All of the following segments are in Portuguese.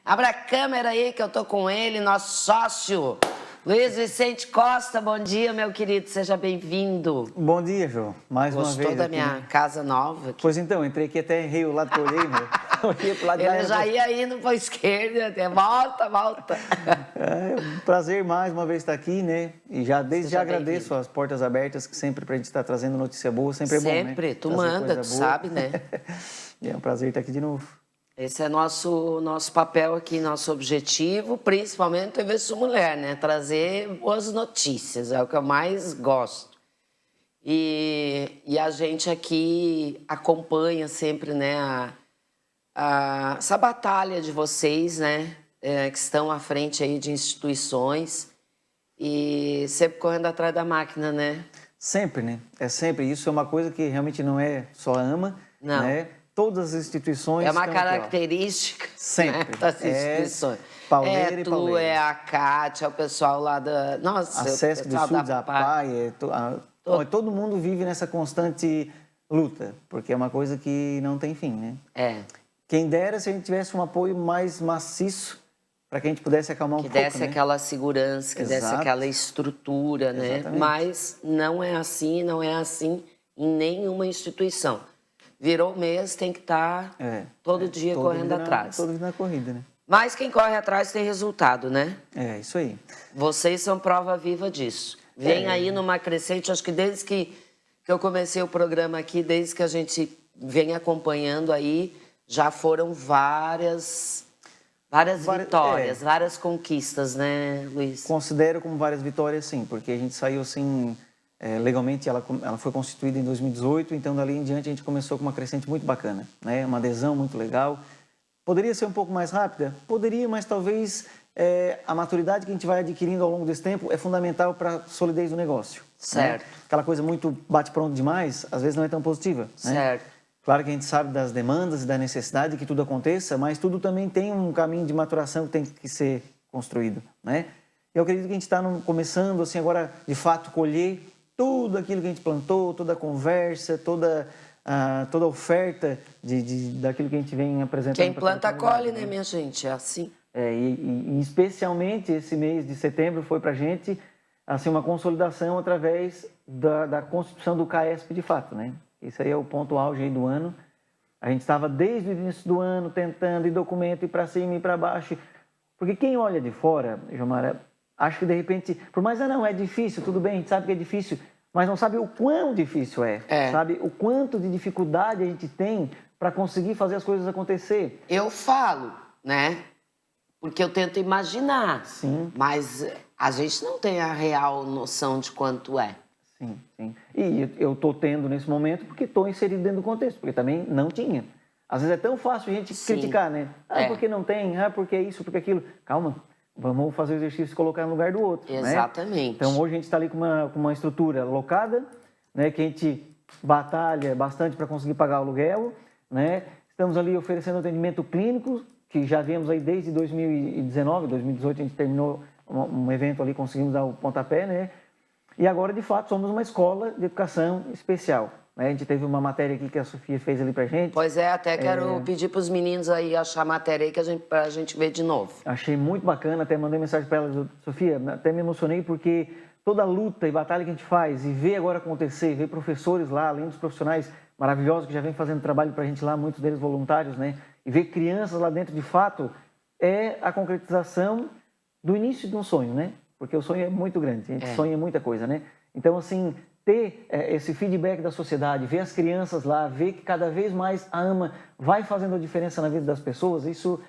Abra a câmera aí que eu tô com ele, nosso sócio, Luiz Vicente Costa. Bom dia, meu querido, seja bem-vindo. Bom dia, João. Mais uma vez. Gostou da aqui, minha né? casa nova? Aqui? Pois então, entrei aqui até errei o lado que eu olhei, né? Olhei pro lado Ele já ia indo para a esquerda, até volta. É um prazer mais uma vez estar aqui, né? E desde já agradeço as portas abertas, que sempre pra gente estar trazendo notícia boa, sempre é bom, né? Sempre, tu Trazer manda, tu coisa boa. sabe, né? É um prazer estar aqui de novo. Esse é nosso papel aqui, nosso objetivo, principalmente TV Sul Mulher, né? Trazer boas notícias, é o que eu mais gosto. E a gente aqui acompanha sempre, né, essa batalha de vocês, né, que estão à frente aí de instituições e sempre correndo atrás da máquina, né? Sempre, né? É sempre. Isso é uma coisa que realmente não é só a AMA, Não. né? Todas as instituições É uma estão aqui, ó. Característica, Sempre. né, das instituições. Pauleira e tu, pauleira. é a Kátia, é o pessoal lá da... Nossa, A o SESC do pessoal Sul, da a PAI, todo mundo vive nessa constante luta, porque é uma coisa que não tem fim, né? É, Quem dera se a gente tivesse um apoio mais maciço para que a gente pudesse acalmar um que pouco, desse né? aquela segurança, que desse Exato. aquela estrutura, né? Exatamente. Mas não é assim em nenhuma instituição. Virou mês, tem que estar todo dia correndo atrás. Todo dia na corrida, né? Mas quem corre atrás tem resultado, né? É, isso aí. Vocês são prova viva disso. Vem aí numa crescente, acho que desde que eu comecei o programa aqui, desde que a gente vem acompanhando aí, já foram várias vitórias, várias conquistas, né, Luiz? Considero como várias vitórias, sim, porque a gente saiu assim, legalmente ela foi constituída em 2018, então dali em diante a gente começou com uma crescente muito bacana, né? Uma adesão muito legal. Poderia ser um pouco mais rápida? Poderia, mas talvez a maturidade que a gente vai adquirindo ao longo desse tempo é fundamental para a solidez do negócio. Certo. Né? Aquela coisa muito bate-pronto demais, às vezes não é tão positiva. Né? Certo. Claro que a gente sabe das demandas e da necessidade que tudo aconteça, mas tudo também tem um caminho de maturação que tem que ser construído. Né? Eu acredito que a gente está começando, assim, agora, de fato, colher tudo aquilo que a gente plantou, toda a conversa, toda a oferta daquilo que a gente vem apresentando. Quem planta colhe, né, minha gente? É assim. E especialmente esse mês de setembro foi para a gente assim, uma consolidação através da constituição do CAESP de fato, né? Isso aí é o ponto auge aí do ano. A gente estava desde o início do ano tentando ir documento, ir para cima e para baixo. Porque quem olha de fora, Jomara, acha que de repente, por mais não, é difícil, tudo bem, a gente sabe que é difícil, mas não sabe o quão difícil sabe? O quanto de dificuldade a gente tem para conseguir fazer as coisas acontecer. Eu falo, né? Porque eu tento imaginar. Sim. Mas a gente não tem a real noção de quanto é. Sim, sim. E eu estou tendo nesse momento porque estou inserido dentro do contexto, porque também não tinha. Às vezes é tão fácil a gente criticar, né? Porque não tem, porque isso, porque aquilo. Calma, vamos fazer o exercício de colocar no lugar do outro. Exatamente. Né? Então hoje a gente está ali com uma estrutura locada, né? Que a gente batalha bastante para conseguir pagar o aluguel, né? Estamos ali oferecendo atendimento clínico, que já viemos aí desde 2019, 2018 a gente terminou um evento ali, conseguimos dar o pontapé, né? E agora, de fato, somos uma escola de educação especial. Né? A gente teve uma matéria aqui que a Sofia fez ali pra gente. Pois é, até quero pedir para os meninos aí achar a matéria aí pra gente ver de novo. Achei muito bacana, até mandei mensagem para ela, Sofia, até me emocionei porque toda a luta e batalha que a gente faz e ver agora acontecer, ver professores lá, além dos profissionais maravilhosos que já vem fazendo trabalho pra gente lá, muitos deles voluntários, né? E ver crianças lá dentro, de fato, é a concretização do início de um sonho, né? Porque o sonho é muito grande, a gente sonha muita coisa, né? Então, assim, ter esse feedback da sociedade, ver as crianças lá, ver que cada vez mais a AMA vai fazendo a diferença na vida das pessoas, isso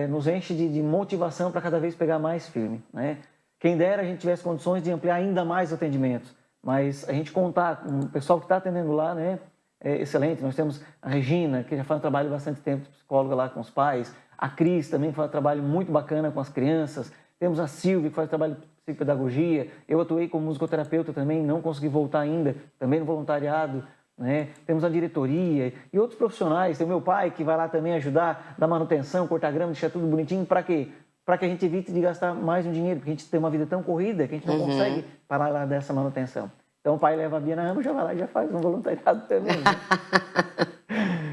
nos enche de motivação para cada vez pegar mais firme, né? Quem dera a gente tivesse condições de ampliar ainda mais atendimentos, mas a gente contar com o pessoal que está atendendo lá, né? É excelente. Nós temos a Regina, que já faz um trabalho há bastante tempo, psicóloga lá com os pais, a Cris também faz um trabalho muito bacana com as crianças, temos a Silvia, que faz trabalho de psicopedagogia, eu atuei como musicoterapeuta também, não consegui voltar ainda, também no voluntariado, né? Temos a diretoria e outros profissionais, tem o meu pai que vai lá também ajudar, dar manutenção, cortar grama, deixar tudo bonitinho, para quê? Para que a gente evite de gastar mais um dinheiro, porque a gente tem uma vida tão corrida que a gente não consegue parar lá dessa manutenção. Então o pai leva a Bia na AMA, já vai lá e já faz um voluntariado também. Né?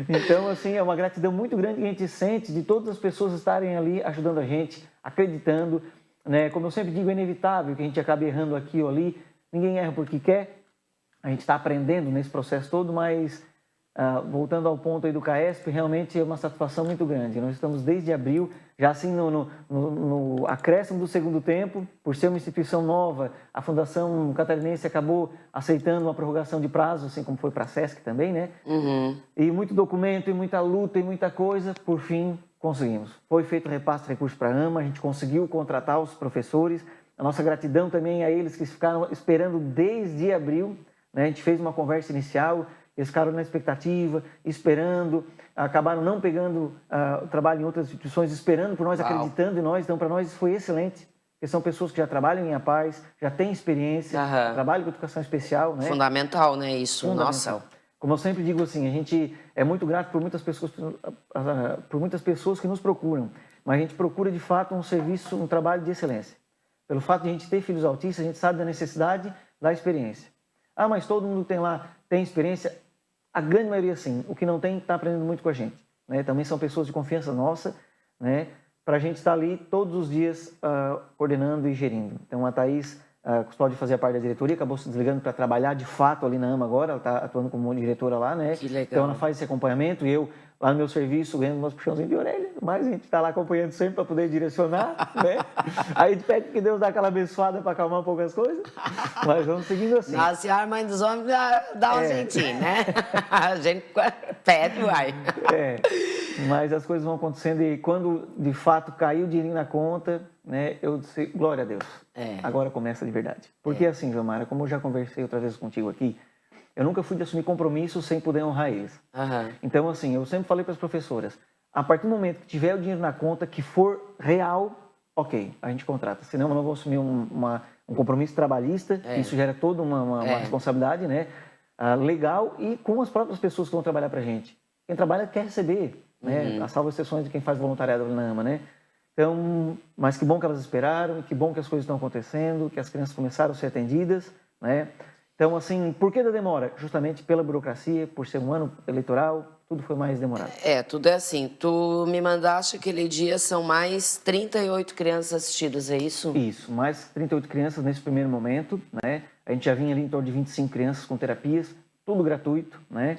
Então, assim, é uma gratidão muito grande que a gente sente de todas as pessoas estarem ali ajudando a gente, acreditando, né? Como eu sempre digo, é inevitável que a gente acabe errando aqui ou ali. Ninguém erra porque quer. A gente está aprendendo nesse processo todo, mas voltando ao ponto aí do CAESP, realmente é uma satisfação muito grande. Nós estamos desde abril, já assim no acréscimo do segundo tempo, por ser uma instituição nova, a Fundação Catarinense acabou aceitando uma prorrogação de prazo, assim como foi para a SESC também, né? E muito documento, e muita luta, e muita coisa, por fim, conseguimos. Foi feito repasse de recursos para a AMA, a gente conseguiu contratar os professores, a nossa gratidão também a eles que ficaram esperando desde abril, né? A gente fez uma conversa inicial, eles ficaram na expectativa, esperando, acabaram não pegando trabalho em outras instituições, esperando por nós, acreditando em nós. Então, para nós, isso foi excelente, porque são pessoas que já trabalham em APAES, já têm experiência, trabalham com educação especial. Né? Fundamental, né, isso? Fundamental. Nossa. Como eu sempre digo assim, a gente é muito grato por muitas pessoas que nos procuram, mas a gente procura, de fato, um serviço, um trabalho de excelência. Pelo fato de a gente ter filhos autistas, a gente sabe da necessidade da experiência. Ah, mas todo mundo que tem lá tem experiência? A grande maioria, sim. O que não tem, está aprendendo muito com a gente. Né? Também são pessoas de confiança nossa, né? Para a gente estar ali todos os dias coordenando e gerindo. Então, a Thaís Custódio fazia parte da diretoria, acabou se desligando para trabalhar de fato ali na AMA agora, ela está atuando como diretora lá, né? Que legal. Então, ela faz esse acompanhamento e eu, lá no meu serviço, ganhando umas puxãozinhos de orelha, mas a gente está lá acompanhando sempre para poder direcionar, né? Aí a gente pede que Deus dá aquela abençoada para acalmar um pouco as coisas, mas vamos seguindo assim. Nasce a mãe dos homens dá um jeitinho, né? A gente pede, vai. Mas as coisas vão acontecendo e quando de fato caiu o dinheiro na conta, né, eu disse, glória a Deus, agora começa de verdade. Porque assim, Gilmara, como eu já conversei outra vez contigo aqui, eu nunca fui de assumir compromissos sem poder honrar eles. Então assim, eu sempre falei para as professoras, a partir do momento que tiver o dinheiro na conta, que for real, ok, a gente contrata. Senão eu não vou assumir um compromisso trabalhista, isso gera toda uma responsabilidade, né, legal, e com as próprias pessoas que vão trabalhar para a gente. Quem trabalha quer receber, né? A salvo exceções de quem faz voluntariado na AMA, né? Então, mas que bom que elas esperaram, que bom que as coisas estão acontecendo, que as crianças começaram a ser atendidas, né? Então, assim, por que da demora? Justamente pela burocracia, por ser um ano eleitoral, tudo foi mais demorado. Tudo é assim. Tu me mandaste aquele dia, são mais 38 crianças assistidas, é isso? Isso, mais 38 crianças nesse primeiro momento, né? A gente já vinha ali em torno de 25 crianças com terapias, tudo gratuito, né?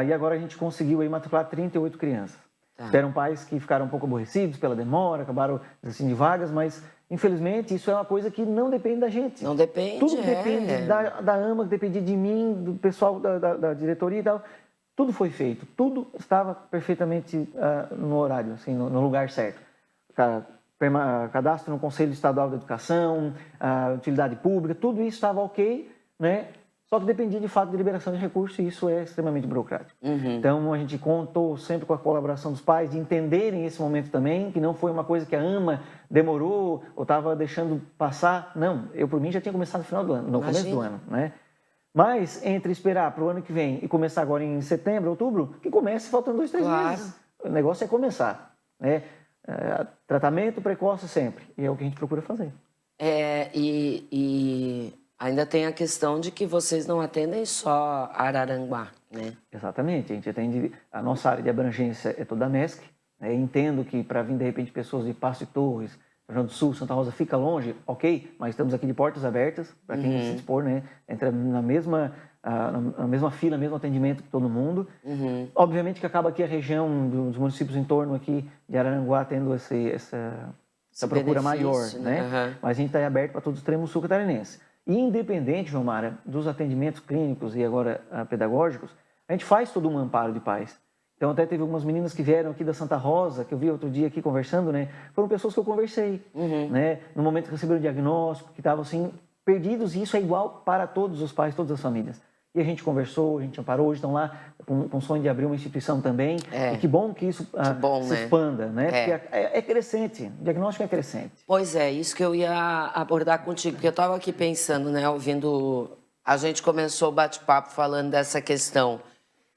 E agora a gente conseguiu aí matricular 38 crianças. Tiveram pais que ficaram um pouco aborrecidos pela demora, acabaram desistindo de vagas, mas infelizmente isso é uma coisa que não depende da gente. Não depende, tudo depende da AMA, depende de mim, do pessoal da diretoria e tal. Tudo foi feito, tudo estava perfeitamente no horário, assim, no lugar certo. Cadastro no Conselho Estadual da Educação, utilidade pública, tudo isso estava ok, né? Só que dependia de fato de liberação de recursos e isso é extremamente burocrático. Então a gente contou sempre com a colaboração dos pais de entenderem esse momento também, que não foi uma coisa que a AMA demorou ou estava deixando passar. Não, eu por mim já tinha começado no final do ano, no começo do ano, né? Mas entre esperar para o ano que vem e começar agora em setembro, outubro, que comece faltando 2, 3 meses. O negócio é começar, né? Tratamento precoce sempre, e é o que a gente procura fazer. Ainda tem a questão de que vocês não atendem só Araranguá, né? Exatamente, a gente atende, a nossa área de abrangência é toda a MESC, né? Entendo que para vir de repente pessoas de Passo de Torres, Rio Grande do Sul, Santa Rosa fica longe, ok, mas estamos aqui de portas abertas para quem se dispor, né? Entra na mesma fila, mesmo atendimento que todo mundo. Obviamente que acaba aqui a região dos municípios em torno aqui de Araranguá tendo essa procura maior, né? Mas a gente está aberto para todo o extremo sul catarinense. E independente, Gilmara, dos atendimentos clínicos e agora pedagógicos, a gente faz todo um amparo de pais. Então até teve algumas meninas que vieram aqui da Santa Rosa, que eu vi outro dia aqui conversando, né? Foram pessoas que eu conversei, né? No momento que receberam o diagnóstico, que estavam assim perdidos, e isso é igual para todos os pais, todas as famílias. E a gente conversou, a gente amparou, hoje estão lá com o sonho de abrir uma instituição também. E que bom que isso se expanda, né? Porque é crescente, o diagnóstico é crescente. Pois é, isso que eu ia abordar contigo, porque eu estava aqui pensando, né, ouvindo... A gente começou o bate-papo falando dessa questão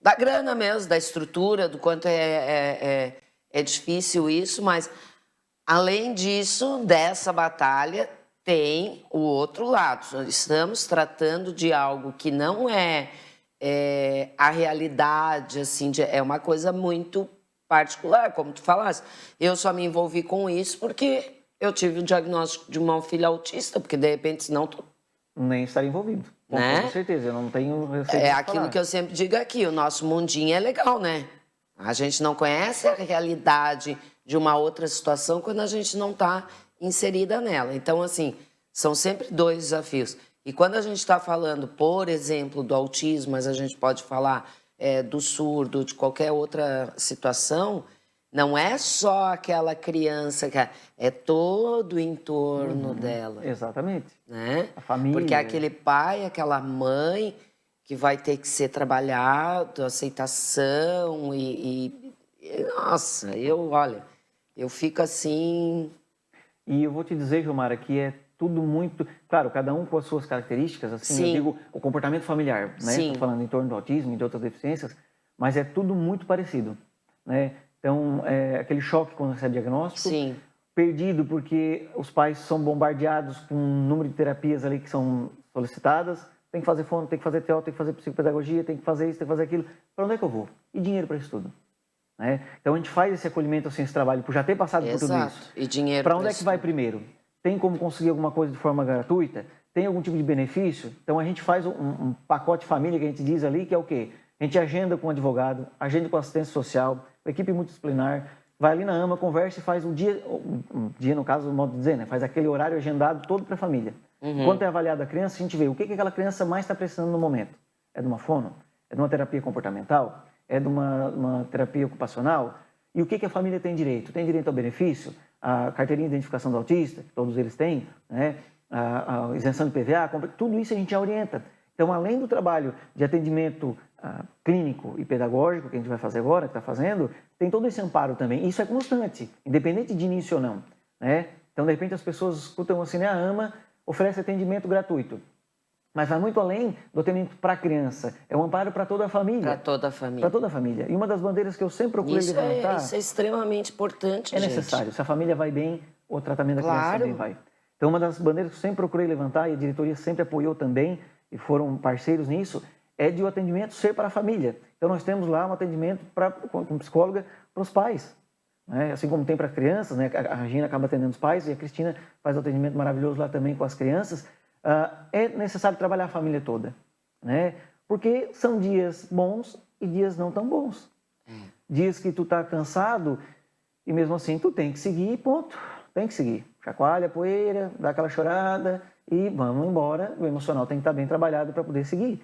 da grana mesmo, da estrutura, do quanto é difícil isso, mas além disso, dessa batalha, tem o outro lado. Estamos tratando de algo que não é a realidade, assim, é uma coisa muito particular, como tu falaste. Eu só me envolvi com isso porque eu tive o diagnóstico de uma filha autista, porque de repente, senão tu... Nem estaria envolvido, com Né? toda certeza. Eu não tenho receio É de aquilo falar. que eu sempre digo aqui, o nosso mundinho é legal, né? A gente não conhece a realidade de uma outra situação quando a gente não está inserida nela. Então, assim, são sempre dois desafios. E quando a gente está falando, por exemplo, do autismo, mas a gente pode falar do surdo, de qualquer outra situação, não é só aquela criança, é todo o entorno dela, Exatamente. né? A família. Porque é aquele pai, aquela mãe que vai ter que ser trabalhado, aceitação nossa, olha, eu fico assim... E eu vou te dizer, Gilmara, que é tudo muito... Claro, cada um com as suas características, assim, Sim. eu digo o comportamento familiar, né? Sim. Estou falando em torno do autismo e de outras deficiências, mas é tudo muito parecido, né? Então, aquele choque quando recebe diagnóstico, Sim. perdido porque os pais são bombardeados com um número de terapias ali que são solicitadas, tem que fazer fono, tem que fazer TEO, tem que fazer psicopedagogia, tem que fazer isso, tem que fazer aquilo. Para onde é que eu vou? E dinheiro para isso tudo? Né? Então a gente faz esse acolhimento, assim, esse trabalho, por já ter passado por tudo isso. E dinheiro para onde é que vai primeiro? Tem como conseguir alguma coisa de forma gratuita? Tem algum tipo de benefício? Então a gente faz um pacote família que a gente diz ali, que é o quê? A gente agenda com o advogado, agenda com assistência social, com equipe multidisciplinar, vai ali na AMA, conversa e faz um dia no caso, o modo de dizer, né? Faz aquele horário agendado todo para a família. Quando é avaliada a criança, a gente vê o que aquela criança mais está precisando no momento. É de uma fono? É de uma terapia comportamental? É de uma terapia ocupacional? E o que a família tem direito? Tem direito ao benefício? A carteirinha de identificação do autista, que todos eles têm, né? A isenção de PVA, tudo isso a gente já orienta. Então, além do trabalho de atendimento clínico e pedagógico que a gente vai fazer agora, que está fazendo, tem todo esse amparo também. Isso é constante, independente de início ou não, né? Então, de repente, as pessoas escutam assim, né? A AMA oferece atendimento gratuito, mas vai muito além do atendimento para a criança. É um amparo para toda a família. Para toda a família. Para toda a família. E uma das bandeiras que eu sempre procurei levantar... Isso é extremamente importante, gente. É necessário. Se a família vai bem, o tratamento da criança também vai. Então, uma das bandeiras que eu sempre procurei levantar, e a diretoria sempre apoiou também, e foram parceiros nisso, é de o atendimento ser para a família. Então, nós temos lá um atendimento com psicóloga para os pais. Né? Assim como tem para crianças, né? A Regina acaba atendendo os pais e a Cristina faz um atendimento maravilhoso lá também com as crianças. É necessário trabalhar a família toda, né? Porque são dias bons e dias não tão bons. Dias que tu tá cansado e mesmo assim tu tem que seguir, ponto. Tem que seguir. Chacoalha, poeira, dá aquela chorada e vamos embora. O emocional tem que estar bem trabalhado para poder seguir.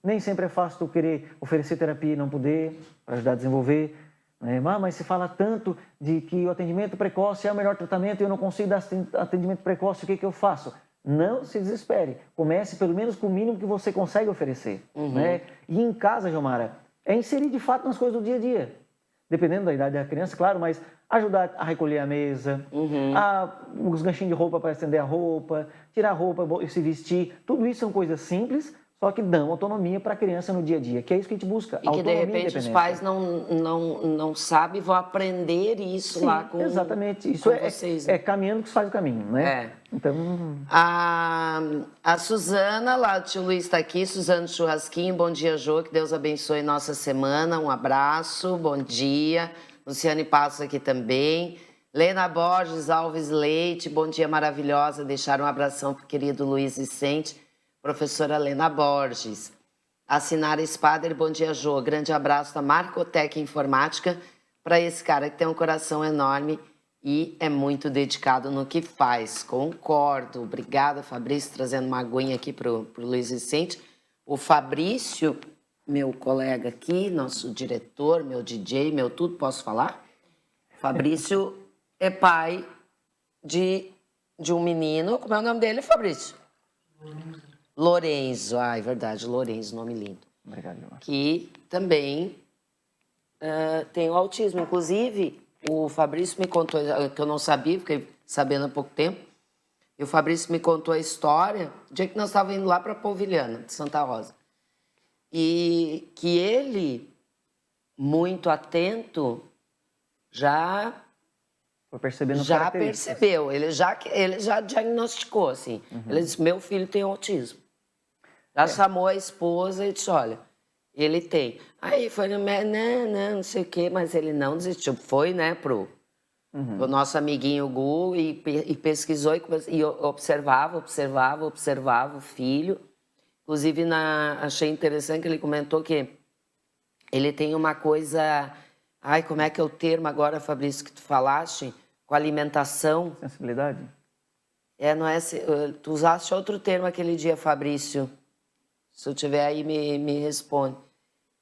Nem sempre é fácil tu querer oferecer terapia e não poder, para ajudar a desenvolver. Mas se fala tanto de que o atendimento precoce é o melhor tratamento e eu não consigo dar atendimento precoce, o que eu faço? Não se desespere. Comece pelo menos com o mínimo que você consegue oferecer. Né? E em casa, Gilmara, é inserir de fato nas coisas do dia a dia. Dependendo da idade da criança, claro, mas ajudar a recolher a mesa, os ganchinhos de roupa para estender a roupa, tirar a roupa e se vestir. Tudo isso são coisas simples, só que dão autonomia para a criança no dia a dia, que é isso que a gente busca. E que de repente os pais não sabem, vão aprender isso. Sim, lá com exatamente. Isso com vocês, né? É caminhando que se faz o caminho, né? Então... A Suzana, lá do tio Luiz está aqui, Suzana Churrasquinho, bom dia, Jô, que Deus abençoe nossa semana, um abraço, bom dia. Luciane Passos aqui também. Lena Borges Alves Leite, bom dia, maravilhosa, deixar um abração para o querido Luiz Vicente, professora Lena Borges. A Sinara Spader, bom dia, Jô, grande abraço da Marcotec Informática para esse cara que tem um coração enorme e é muito dedicado no que faz. Concordo. Obrigada, Fabrício, trazendo uma aguinha aqui para o Luiz Vicente. O Fabrício, meu colega aqui, nosso diretor, meu DJ, meu tudo, posso falar? Fabrício é pai de um menino. Como é o nome dele, Fabrício? Lorenzo. Ah, é verdade, Lorenzo, nome lindo. Obrigado, Gilmar. Que também tem o autismo. Inclusive, o Fabrício me contou, que eu não sabia, fiquei sabendo há pouco tempo, e o Fabrício me contou a história, o dia que nós estávamos indo lá para Polvilhana, de Santa Rosa. E que ele, muito atento, já percebeu, ele já diagnosticou, assim. Ele disse, meu filho tem autismo. Já chamou a esposa e disse, olha, Ele tem. Aí foi, não sei o quê, mas ele não desistiu. Foi, né, pro o nosso amiguinho Gu e pesquisou e observava o filho. Inclusive, achei interessante que ele comentou que ele tem uma coisa... Ai, como é que é o termo agora, Fabrício, que tu falaste? Com alimentação. Sensibilidade? Não é... Tu usaste outro termo aquele dia, Fabrício. Se eu tiver aí, me responde.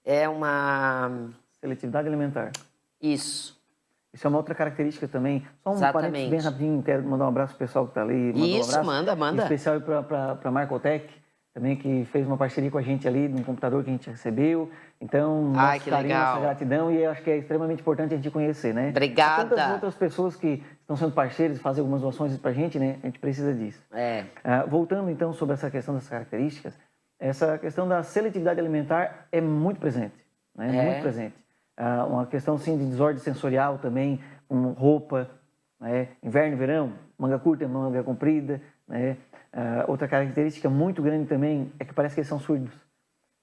É uma... Seletividade alimentar. Isso. Isso é uma outra característica também. Só um Exatamente. parênteses bem rapidinho, quero mandar um abraço pro pessoal que está ali. Isso, um abraço, manda. Em especial para a Marcotec, também, que fez uma parceria com a gente ali, num computador que a gente recebeu. Então, nosso carinho, nossa gratidão, e eu acho que é extremamente importante a gente conhecer, né? Obrigada. Há tantas outras pessoas que estão sendo parceiros e fazem algumas doações para a gente, né? A gente precisa disso. Voltando, então, sobre essa questão das características, essa questão da seletividade alimentar é muito presente, né? Muito presente. Uma questão, sim, de desordem sensorial também, com roupa, né? Inverno e verão, manga curta, manga comprida, né? Outra característica muito grande também é que parece que eles são surdos.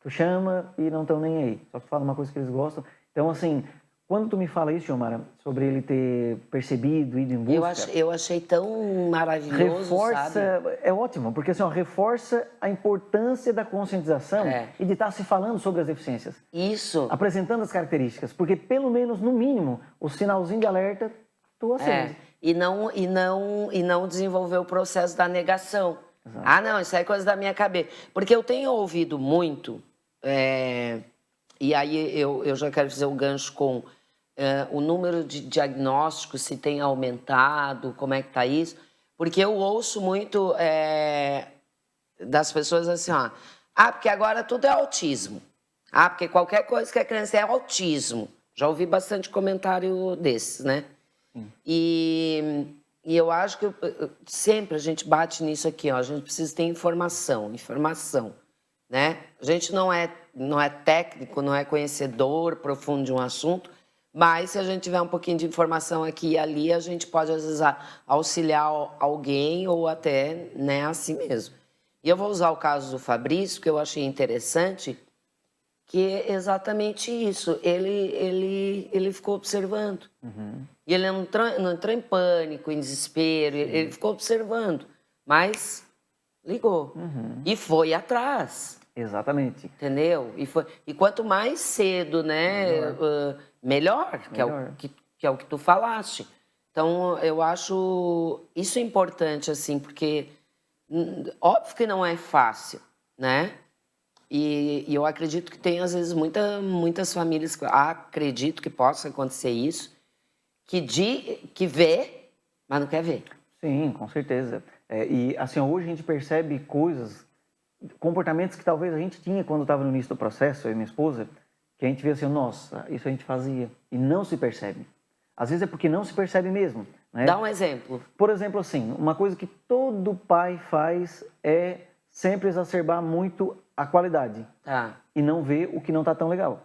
Tu chama e não estão nem aí, só que fala uma coisa que eles gostam. Então, assim, quando tu me fala isso, Xiomara, sobre ele ter percebido, ido em busca... Eu achei tão maravilhoso, sabe? É ótimo, porque assim, reforça a importância da conscientização e de estar se falando sobre as deficiências. Isso. Apresentando as características, porque pelo menos, no mínimo, o sinalzinho de alerta tu acende. E não desenvolver o processo da negação. Exato. Não, isso aí é coisa da minha cabeça. Porque eu tenho ouvido muito, e aí eu já quero fazer o gancho com o número de diagnósticos, se tem aumentado, como é que tá isso. Porque eu ouço muito das pessoas assim, porque agora tudo é autismo. Porque qualquer coisa que a criança é autismo. Já ouvi bastante comentário desses, né? E eu acho que sempre a gente bate nisso aqui, a gente precisa ter informação, né? A gente não é técnico, não é conhecedor profundo de um assunto, mas se a gente tiver um pouquinho de informação aqui e ali, a gente pode, às vezes, auxiliar alguém ou até, né, assim mesmo. E eu vou usar o caso do Fabrício, que eu achei interessante, que é exatamente isso. Ele ficou observando. E ele não entrou em pânico, em desespero, ele ficou observando, mas ligou. E foi atrás. Exatamente. Entendeu? E quanto mais cedo, né, melhor, que é o que tu falaste. Então, eu acho isso importante, assim, porque óbvio que não é fácil, né? E eu acredito que tem, às vezes, muitas famílias, acredito que possa acontecer isso, que vê, mas não quer ver. Sim, com certeza. E assim, hoje a gente percebe coisas, comportamentos que talvez a gente tinha quando estava no início do processo, eu e minha esposa, que a gente vê assim, nossa, isso a gente fazia, e não se percebe. Às vezes é porque não se percebe mesmo, né? Dá um exemplo. Por exemplo, assim, uma coisa que todo pai faz é sempre exacerbar muito a qualidade. E não ver o que não está tão legal.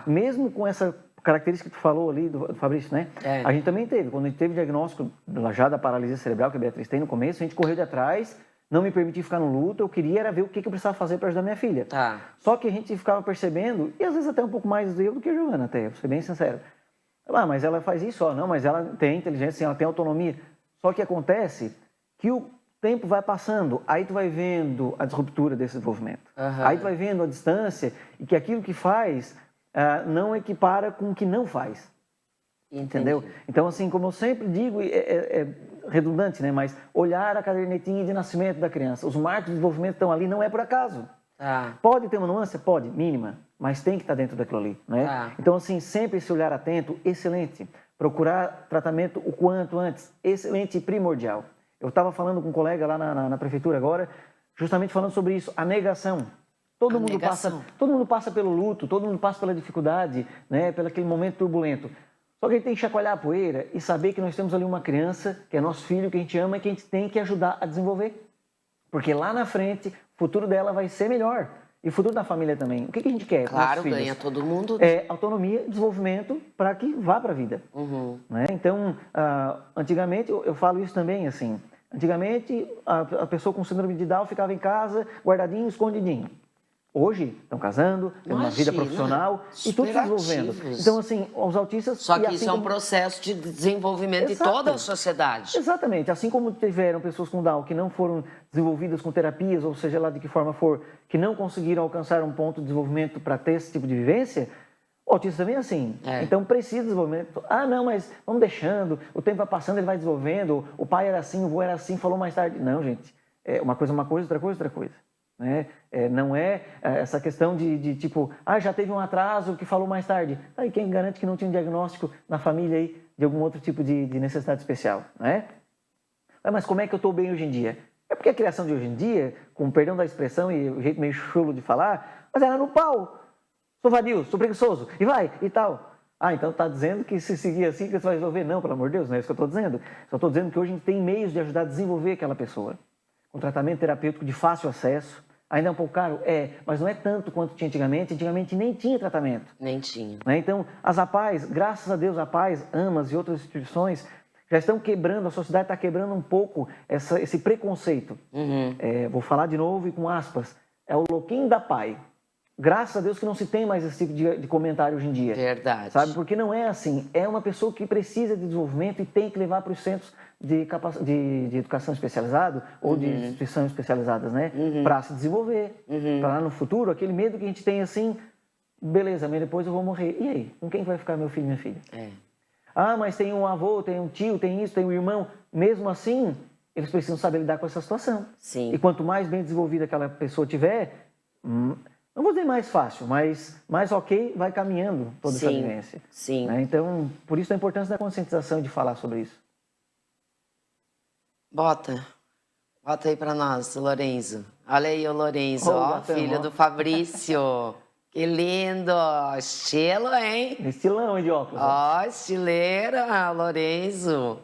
Mesmo com essa característica que tu falou ali, do Fabrício, né? A gente também teve, quando a gente teve diagnóstico já da paralisia cerebral, que a Beatriz tem no começo, a gente correu de atrás, não me permitia ficar no luto, eu queria era ver o que eu precisava fazer para ajudar minha filha. Só que a gente ficava percebendo, e às vezes até um pouco mais eu do que a Giovana, até, vou ser bem sincero. Mas ela faz isso, não, mas ela tem inteligência, ela tem autonomia. Só que acontece que o tempo vai passando, aí tu vai vendo a disruptura desse desenvolvimento. Aí tu vai vendo a distância e que aquilo que faz não equipara com o que não faz. Entendeu? Então, assim, como eu sempre digo, é redundante, né? Mas olhar a cadernetinha de nascimento da criança, os marcos de desenvolvimento estão ali, não é por acaso. Pode ter uma nuance? Pode, mínima, mas tem que estar dentro daquilo ali, né? Então, assim, sempre esse olhar atento, excelente. Procurar tratamento o quanto antes, excelente e primordial. Eu estava falando com um colega lá na prefeitura agora, justamente falando sobre isso, a negação. Todo mundo passa pelo luto, todo mundo passa pela dificuldade, né, pelo aquele momento turbulento. Só que a gente tem que chacoalhar a poeira e saber que nós temos ali uma criança, que é nosso filho, que a gente ama e que a gente tem que ajudar a desenvolver. Porque lá na frente, o futuro dela vai ser melhor. E o futuro da família também. O que a gente quer? Claro, ganha todo mundo. Autonomia, desenvolvimento para que vá para a vida. Né? Então, antigamente, eu falo isso também, assim, antigamente a pessoa com síndrome de Down ficava em casa, guardadinho, escondidinho. hoje estão casando, tendo uma vida Imagina, profissional e tudo se desenvolvendo. superativos. Então, assim, os autistas... Só que e assim isso é um como- processo de desenvolvimento de Exato. toda a sociedade. Exatamente. Assim como tiveram pessoas com Down que não foram desenvolvidas com terapias, ou seja lá de que forma for, que não conseguiram alcançar um ponto de desenvolvimento para ter esse tipo de vivência, o autista também é assim. É. Então precisa de desenvolvimento. Ah, não, mas vamos deixando, o tempo vai passando, ele vai desenvolvendo, o pai era assim, o avô era assim, falou mais tarde. Não, gente. Uma coisa é uma coisa, outra coisa é outra coisa. Né? Não é essa questão de tipo, já teve um atraso que falou mais tarde. Aí quem garante que não tinha um diagnóstico na família aí de algum outro tipo de necessidade especial, né? Mas como é que eu estou bem hoje em dia? É porque a criação de hoje em dia, com o perdão da expressão e o jeito meio chulo de falar, mas era no pau. Sou vadio, sou preguiçoso, e vai, e tal. Então está dizendo que se seguir assim que você vai resolver? Não, pelo amor de Deus, não é isso que eu estou dizendo. Só estou dizendo que hoje a gente tem meios de ajudar a desenvolver aquela pessoa. Com tratamento terapêutico de fácil acesso. Ainda é um pouco caro? Mas não é tanto quanto tinha antigamente. Antigamente nem tinha tratamento. Nem tinha. Né? Então, as APAES, graças a Deus, APAES, AMAs e outras instituições já estão quebrando, a sociedade está quebrando um pouco esse preconceito. Vou falar de novo e com aspas. É o louquinho da pai. Graças a Deus que não se tem mais esse tipo de comentário hoje em dia. Verdade. Sabe? Porque não é assim. É uma pessoa que precisa de desenvolvimento e tem que levar para os centros de educação especializado ou de instituição especializadas, né? Para se desenvolver. Para lá no futuro, aquele medo que a gente tem assim, beleza, mas depois eu vou morrer. E aí? Com quem vai ficar meu filho e minha filha? Mas tem um avô, tem um tio, tem isso, tem um irmão. Mesmo assim, eles precisam saber lidar com essa situação. Sim. E quanto mais bem desenvolvida aquela pessoa tiver, não vou dizer mais fácil, mas mais ok, vai caminhando toda essa vivência. Sim. Né? Então, por isso a importância da conscientização e de falar sobre isso. Bota aí pra nós, Lorenzo. Olha aí o Lorenzo, Gatão, filho do Fabrício. Que lindo! Estilo, hein? Estilão de óculos. Estileira, Lorenzo.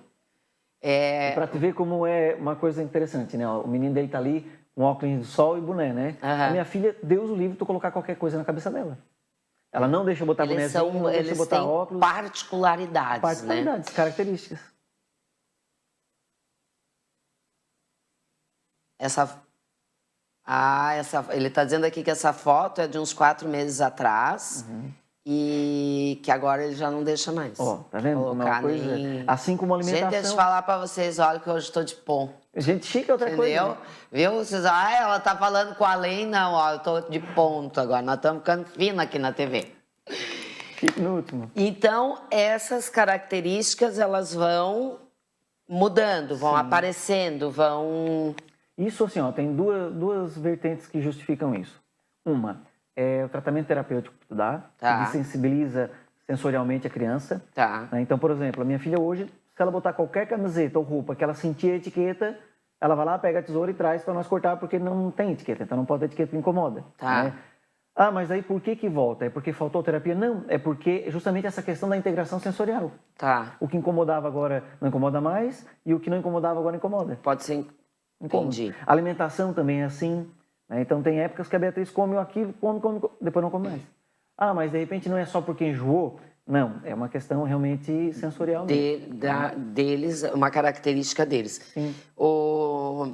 Para te ver como é uma coisa interessante, né? O menino dele tá ali com óculos de sol e boné, né? A minha filha, Deus o livre, tu colocar qualquer coisa na cabeça dela. Ela não deixa botar bonézinho, não deixa botar óculos. Particularidades, né? Características. Ele está dizendo aqui que essa foto é de uns 4 meses atrás e que agora ele já não deixa mais. Tá vendo? Colocar Como é uma coisa... nem... Assim como a alimentação... Gente, deixa eu falar para vocês, olha que hoje estou de ponto. Gente chique é outra Entendeu? coisa. Né? Viu? Vocês, ela tá falando com a Lei, não, eu tô de ponto agora. Nós estamos ficando fina aqui na TV. Fique no último. Então, essas características, elas vão mudando, vão aparecendo, vão... Isso, assim, tem duas vertentes que justificam isso. Uma é o tratamento terapêutico que tu dá, que desensibiliza sensorialmente a criança. Né? Então, por exemplo, a minha filha hoje, se ela botar qualquer camiseta ou roupa que ela sentir a etiqueta, ela vai lá, pega a tesoura e traz para nós cortar, porque não tem etiqueta. Então, não pode ter etiqueta que incomoda. Né? Mas aí por que volta? É porque faltou terapia? Não, é porque justamente essa questão da integração sensorial. O que incomodava agora não incomoda mais e o que não incomodava agora incomoda. Pode ser. Entendi. A alimentação também é assim. Né? Então tem épocas que a Beatriz come aquilo, come, depois não come mais. Mas de repente não é só porque enjoou. Não, é uma questão realmente sensorial mesmo. Deles, uma característica deles. Sim. O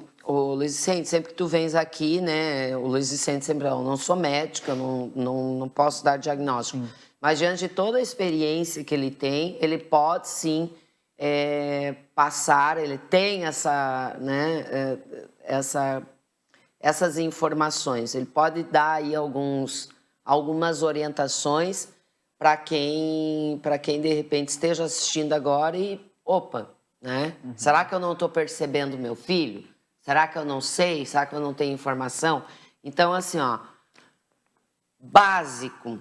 Luiz Vicente, sempre que tu vens aqui, né? O Luiz Vicente sempre, eu não sou médico, eu não posso dar diagnóstico. Sim. Mas diante de toda a experiência que ele tem, ele pode sim passar, ele tem essas informações. Ele pode dar aí algumas orientações para quem de repente esteja assistindo agora e, né? Será que eu não estou percebendo meu filho? Será que eu não sei? Será que eu não tenho informação? Então, assim, básico,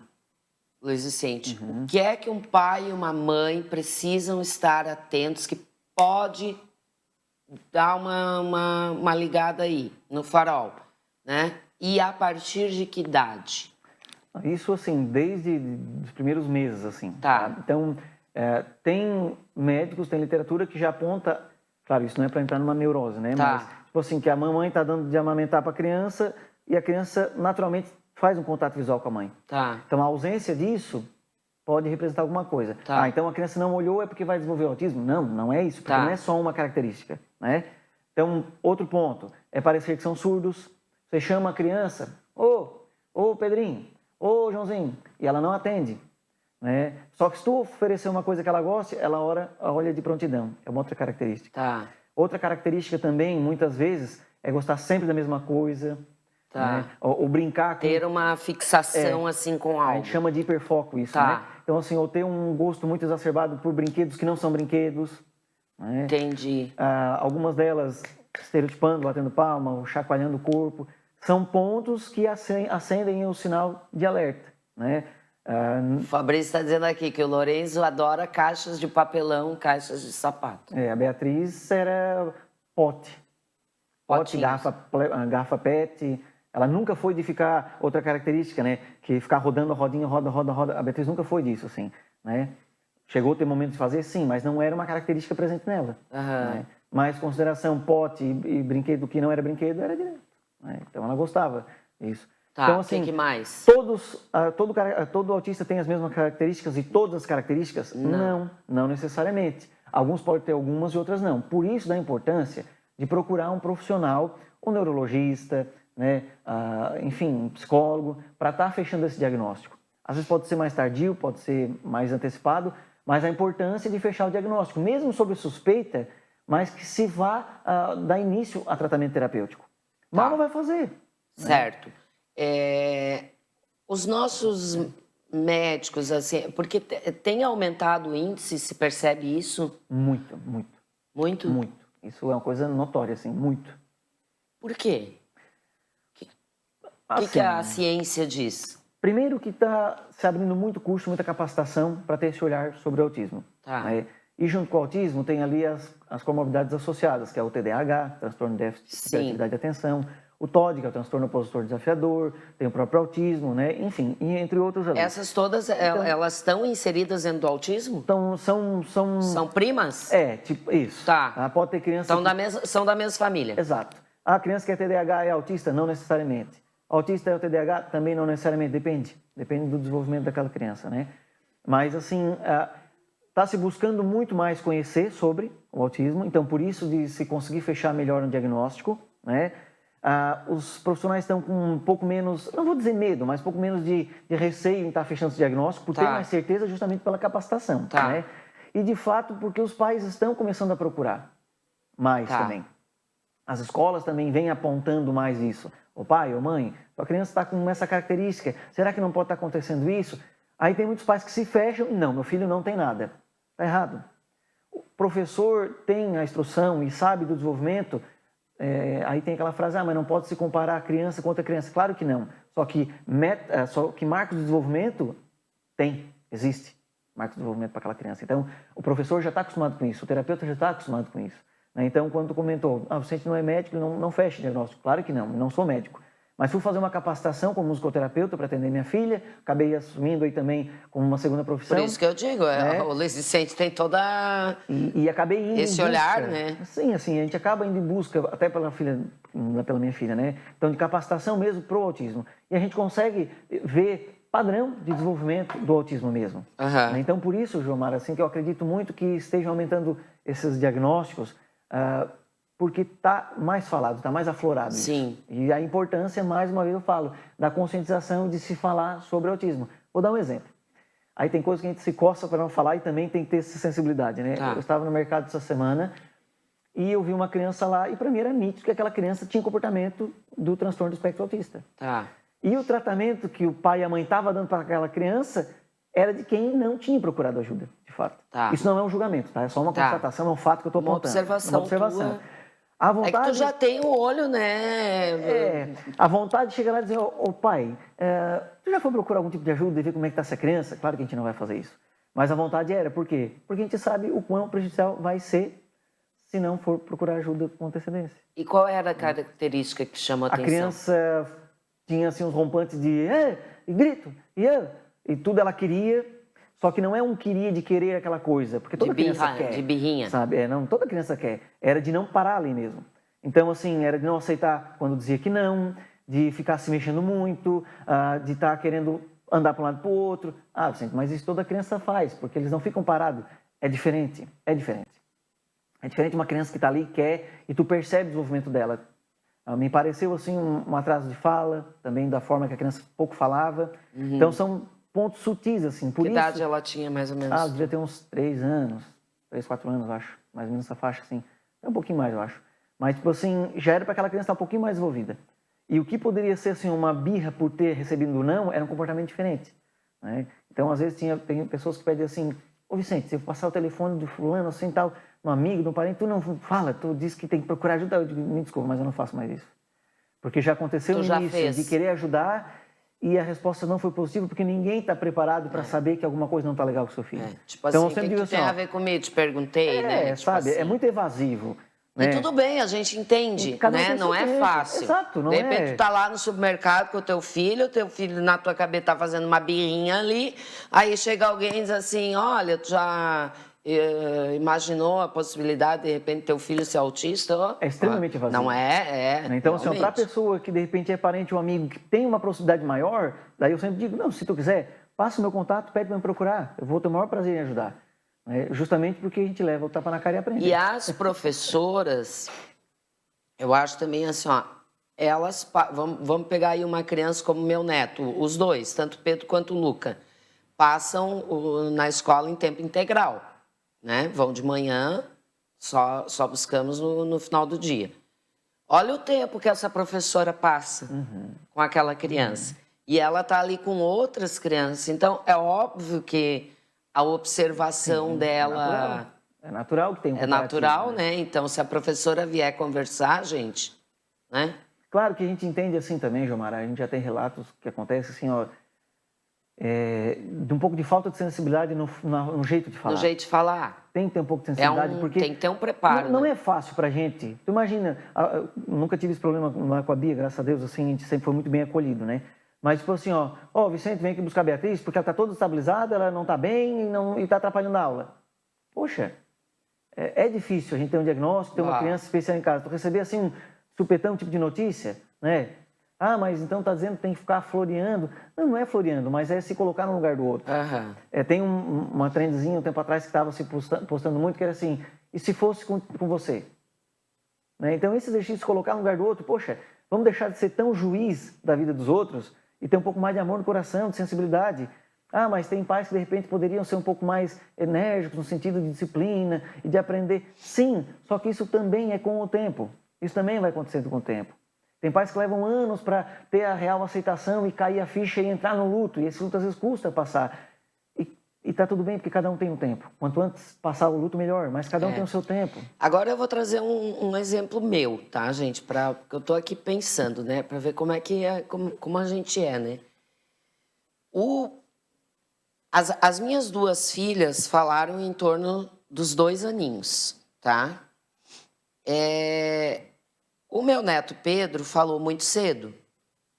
Luiz Vicente, o que é que um pai e uma mãe precisam estar atentos que pode dar uma ligada aí no farol, né? E a partir de que idade? Isso, assim, desde os primeiros meses, assim. Então, tem médicos, tem literatura que já aponta... Claro, isso não é para entrar numa neurose, né? Mas, tipo assim, que a mamãe está dando de amamentar para a criança e a criança, naturalmente, faz um contato visual com a mãe. Então, a ausência disso pode representar alguma coisa. Então a criança não olhou é porque vai desenvolver o autismo? Não, não é isso, porque não é só uma característica, né? Então, outro ponto, é parecer que são surdos. Você chama a criança, ô Pedrinho, ô Joãozinho, e ela não atende. Né? Só que se tu oferecer uma coisa que ela goste, ela olha de prontidão. É uma outra característica. Tá. Outra característica também, muitas vezes, é gostar sempre da mesma coisa. Tá. Né? Ou brincar com... Ter uma fixação, assim, com algo. A gente chama de hiperfoco isso, Tá. né? Então, assim, ou ter um gosto muito exacerbado por brinquedos que não são brinquedos. Né? Entendi. Algumas delas estereotipando, batendo palma, ou chacoalhando o corpo. São pontos que acendem o sinal de alerta, né? O Fabrício está dizendo aqui que o Lorenzo adora caixas de papelão, caixas de sapato. A Beatriz era pote, Potinhos. garrafa PET. Ela nunca foi de ficar, outra característica, né? Que ficar rodando a rodinha, roda. A Beatriz nunca foi disso, assim, né? Chegou a ter momento de fazer, sim, mas não era uma característica presente nela. Né? Mas consideração pote e brinquedo que não era brinquedo era direto. Né? Então ela gostava disso. Tá, então, assim, que mais? Todo autista tem as mesmas características e todas as características? Não necessariamente. Alguns podem ter algumas e outras não. Por isso da importância de procurar um profissional, um neurologista, né? Enfim, um psicólogo, para estar fechando esse diagnóstico. Às vezes pode ser mais tardio, pode ser mais antecipado, mas a importância de fechar o diagnóstico, mesmo sob suspeita, mas que se vá dar início a tratamento terapêutico. Mal não vai fazer. Certo. Os nossos médicos, assim, porque tem aumentado o índice, se percebe isso? Muito. Muito? Muito. Isso é uma coisa notória, assim, muito. Por quê? O que a ciência diz? Primeiro que está se abrindo muito curso, muita capacitação para ter esse olhar sobre o autismo. Tá. Né? E junto com o autismo tem ali as comorbidades associadas, que é o TDAH, transtorno de déficit de atividade de atenção, o TOD, que é o transtorno opositor desafiador, tem o próprio autismo, né? Enfim, e entre outros ali. Essas todas, então, elas estão inseridas dentro do autismo? Então, São primas? Tipo isso. Tá. Pode ter criança... São da mesma família? Exato. A criança que é TDAH é autista? Não necessariamente. Autista é o TDAH? Também não necessariamente. Depende do desenvolvimento daquela criança, né? Mas, assim, está se buscando muito mais conhecer sobre o autismo, então, por isso de se conseguir fechar melhor um diagnóstico, né? Os profissionais estão com um pouco menos, não vou dizer medo, mas um pouco menos de receio em estar fechando esse diagnóstico, por ter mais certeza justamente pela capacitação. Né? E, de fato, porque os pais estão começando a procurar mais também. As escolas também vêm apontando mais isso. Ô pai, ô mãe, sua criança está com essa característica, será que não pode estar acontecendo isso? Aí tem muitos pais que se fecham, não, meu filho não tem nada. Está errado. O professor tem a instrução e sabe do desenvolvimento. Aí tem aquela frase, mas não pode se comparar a criança com outra criança. Claro que não. Só que marcos de desenvolvimento existe marcos de desenvolvimento para aquela criança. Então, o professor já está acostumado com isso, o terapeuta já está acostumado com isso. Né? Então, quando tu comentou, você não é médico, não fecha o diagnóstico. Claro que não sou médico. Mas fui fazer uma capacitação como musicoterapeuta para atender minha filha, acabei assumindo aí também como uma segunda profissão. Por isso que eu digo, o Luiz Vicente tem toda... E acabei indo esse olhar, né? Sim, assim, a gente acaba indo em busca, até pela minha filha, né? Então, de capacitação mesmo pro autismo. E a gente consegue ver padrão de desenvolvimento do autismo mesmo. Então, por isso, João, assim, que eu acredito muito que estejam aumentando esses diagnósticos, porque está mais falado, está mais aflorado. Sim. Isso. E a importância, mais uma vez eu falo, da conscientização de se falar sobre autismo. Vou dar um exemplo. Aí tem coisas que a gente se coça para não falar e também tem que ter essa sensibilidade, né? Eu estava no mercado essa semana e eu vi uma criança lá e para mim era nítido que aquela criança tinha comportamento do transtorno do espectro autista. E o tratamento que o pai e a mãe estavam dando para aquela criança era de quem não tinha procurado ajuda, de fato. Isso não é um julgamento, tá? É só uma constatação, é um fato que eu estou apontando. Uma observação. A vontade... É que tu já tem o olho, né? A vontade de chegar lá e dizer, ô pai, tu já foi procurar algum tipo de ajuda e ver como é que está essa criança? Claro que a gente não vai fazer isso. Mas a vontade era, por quê? Porque a gente sabe o quão prejudicial vai ser se não for procurar ajuda com antecedência. E qual era a característica que chamou a atenção? A criança tinha assim uns rompantes de e grito, e tudo ela queria... Só que não é um queria de querer aquela coisa, porque toda criança quer. De birrinha. Sabe? Não, toda criança quer. Era de não parar ali mesmo. Então, assim, era de não aceitar quando dizia que não, de ficar se mexendo muito, de estar querendo andar para um lado para o outro. Vicente, mas isso toda criança faz, porque eles não ficam parados. É diferente. É diferente uma criança que está ali, quer, e tu percebe o desenvolvimento dela. Me pareceu assim um atraso de fala, também da forma que a criança pouco falava. Então são pontos sutis, assim. Por Que isso, idade ela tinha, mais ou menos? devia ter uns 3 anos, 3, 4 anos, eu acho. Mais ou menos essa faixa, assim. É um pouquinho mais, eu acho. Mas, tipo assim, já era para aquela criança estar um pouquinho mais envolvida. E o que poderia ser, assim, uma birra por ter recebido o não, era um comportamento diferente, né? Então, às vezes, tem pessoas que pedem assim: ô Vicente, se eu passar o telefone do fulano, assim, tal, um amigo, de um parente, tu não fala, tu disse que tem que procurar ajuda. Eu digo: me desculpa, mas eu não faço mais isso. Porque já aconteceu no início de querer ajudar e a resposta não foi positiva porque ninguém está preparado para saber que alguma coisa não está legal com o seu filho. Tipo Então, assim, eu sempre digo assim, tem a ver comigo? Te perguntei, né? Tipo sabe, assim. é muito evasivo. E Né? tudo bem, a gente entende, Cada um né? tem Não seu é tempo. fácil. Exato, não De repente, é. tu tá lá no supermercado com o teu filho na tua cabeça tá fazendo uma birrinha ali, aí chega alguém e diz assim: olha, tu já imaginou a possibilidade de repente teu filho ser autista? É extremamente evasivo. Não é, Então, assim, para a realmente. pessoa que de repente é parente ou amigo que tem uma proximidade maior, daí eu sempre digo: não, se tu quiser, passa o meu contato, pede para me procurar, eu vou ter o maior prazer em ajudar. Justamente porque a gente leva o tapa na cara e aprende. E as professoras, eu acho também assim, ó, vamos pegar aí uma criança como meu neto, os dois, tanto o Pedro quanto o Luca, passam na escola em tempo integral, né? Vão de manhã, só buscamos no final do dia. Olha o tempo que essa professora passa com aquela criança. E ela tá ali com outras crianças, então é óbvio que a observação dela... É natural que tenha um É comparativo, natural, né? Então, se a professora vier conversar, gente, né? Claro que a gente entende assim também, Jomara, a gente já tem relatos que acontecem assim, ó, de um pouco de falta de sensibilidade no jeito de falar. No jeito de falar. Tem que ter um pouco de sensibilidade, porque tem que ter um preparo. Não né? é fácil pra gente. Tu imagina, nunca tive esse problema lá com a Bia, graças a Deus, assim, a gente sempre foi muito bem acolhido, né? Mas, tipo assim, ó, Vicente, vem aqui buscar a Beatriz, porque ela tá toda estabilizada, ela não tá bem e tá atrapalhando a aula. Poxa, é difícil a gente ter um diagnóstico, ter uma criança especial em casa. Tu receber, assim, um supetão tipo de notícia, né? Ah, mas então tá dizendo que tem que ficar floreando. Não é floreando, mas é se colocar no lugar do outro. Tem uma trendzinha um tempo atrás que estava se postando muito, que era assim: e se fosse com você? Né? Então, esse exercício de colocar no lugar do outro, poxa, vamos deixar de ser tão juiz da vida dos outros e ter um pouco mais de amor no coração, de sensibilidade. Ah, mas tem pais que de repente poderiam ser um pouco mais enérgicos no sentido de disciplina e de aprender. Sim, só que isso também é com o tempo. Isso também vai acontecendo com o tempo. Tem pais que levam anos para ter a real aceitação e cair a ficha e entrar no luto. E esse luto às vezes custa passar. E tá tudo bem, porque cada um tem um tempo. Quanto antes passar o luto, melhor. Mas cada um tem o seu tempo. Agora eu vou trazer um exemplo meu, tá, gente? Porque eu tô aqui pensando, né? Para ver como é que é, como a gente é, né? As minhas duas filhas falaram em torno dos 2 aninhos, tá? O meu neto Pedro falou muito cedo.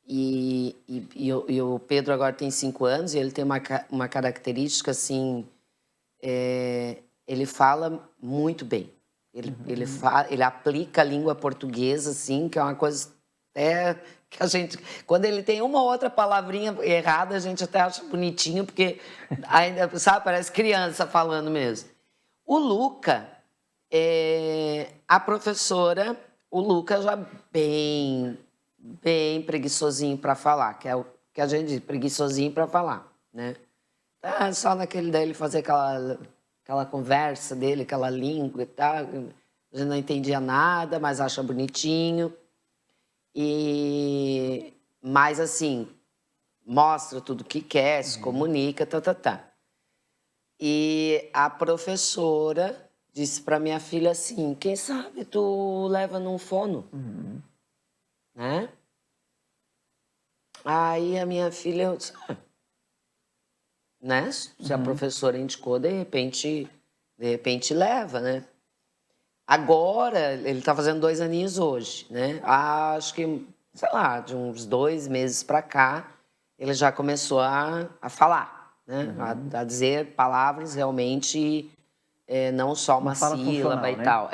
E o Pedro agora tem 5 anos e ele tem uma característica assim, ele fala muito bem. Ele aplica a língua portuguesa, assim, que é uma coisa até que a gente... Quando ele tem uma ou outra palavrinha errada, a gente até acha bonitinho, porque ainda, sabe, parece criança falando mesmo. O Luca, a professora, o Luca já bem preguiçosinho para falar, que é o que a gente diz, preguiçosinho para falar, né? Só naquele dele fazer aquela conversa dele, aquela língua e tal, a gente não entendia nada, mas acha bonitinho. Mas assim, mostra tudo que quer, se comunica, tá. E a professora disse para minha filha assim: quem sabe tu leva num fono? Né? Aí a minha filha, né? Se a professora indicou, de repente leva, né? Agora, ele está fazendo 2 aninhos hoje, né? Acho que, sei lá, de uns 2 meses para cá, ele já começou a falar, né? A dizer palavras realmente, não só uma sílaba e tal.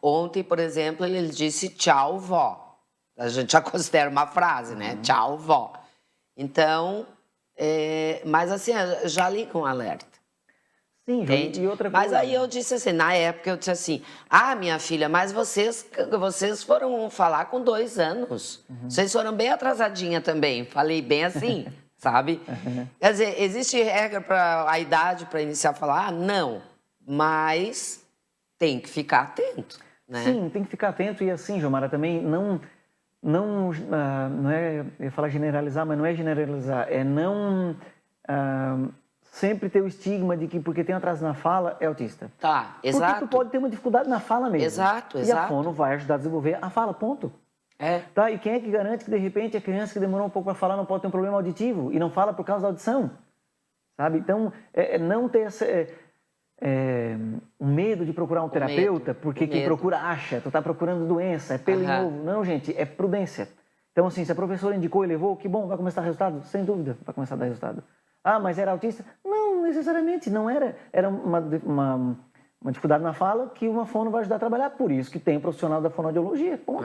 Ontem, por exemplo, ele disse tchau, vó. A gente já considera uma frase, né? Tchau, vó. Então, mas assim, já liga um alerta. Sim, Jô, entende? e outra Mas coisa. aí eu disse assim, na época eu disse assim, ah, minha filha, mas vocês foram falar com 2 anos. Vocês foram bem atrasadinha também. Falei bem assim, sabe? Quer dizer, existe regra para a idade para iniciar a falar? Ah, não. Mas tem que ficar atento, né? Sim, tem que ficar atento e assim, Gilmara, também não é, eu ia falar generalizar, mas não é generalizar, é não sempre ter o estigma de que porque tem atraso na fala é autista. Tá, Porque exato. tu pode ter uma dificuldade na fala mesmo. Exato, E a exato. fono vai ajudar a desenvolver a fala, ponto. É. Tá? E quem é que garante que de repente a criança que demorou um pouco para falar não pode ter um problema auditivo e não fala por causa da audição? Sabe? Então, não ter o medo de procurar um terapeuta, porque quem procura acha, tu está procurando doença, é pelo novo. Não, gente, é prudência. Então, assim, se a professora indicou e levou, que bom, vai começar a dar resultado? Sem dúvida, vai começar a dar resultado. Ah, mas era autista? Não, necessariamente, não era. Era uma dificuldade na fala que uma fono vai ajudar a trabalhar. Por isso que tem o profissional da fonoaudiologia, ponto.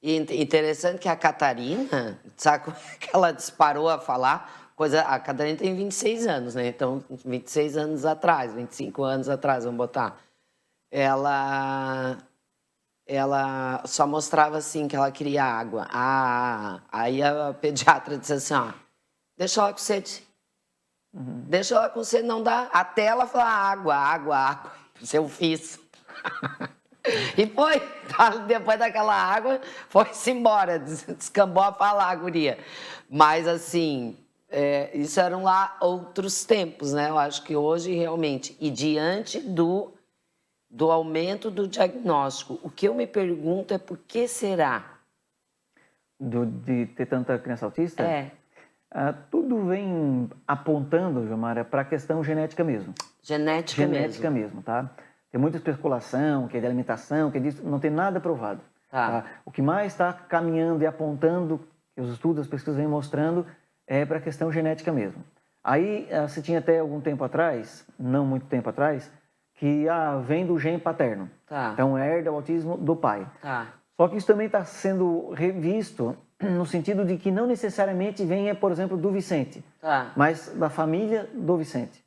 E interessante que a Catarina, sabe como é que ela disparou a falar? A Catarina tem 26 anos, né? Então, 26 anos atrás, 25 anos atrás, vamos botar. Ela só mostrava assim que ela queria água. Aí a pediatra disse assim, ó, deixa ela com sede. Deixa ela com sede, não dá. Até ela falar água. Isso eu fiz. E foi, depois daquela água, foi-se embora, descambou a falar, a guria. Mas, assim, isso eram lá outros tempos, né? Eu acho que hoje, realmente, e diante do aumento do diagnóstico, o que eu me pergunto é por que será? De ter tanta criança autista? Tudo vem apontando, Gilmara, para a questão genética mesmo. Genética mesmo, tá? Tem muita especulação, que é de alimentação, que é disso, não tem nada provado. Tá? O que mais está caminhando e apontando, que os estudos, as pesquisas vêm mostrando, é para a questão genética mesmo. Aí, você tinha até algum tempo atrás, não muito tempo atrás, que vem do gene paterno. Então, herda o autismo do pai. Só que isso também está sendo revisto no sentido de que não necessariamente vem, por exemplo, do Vicente, mas da família do Vicente.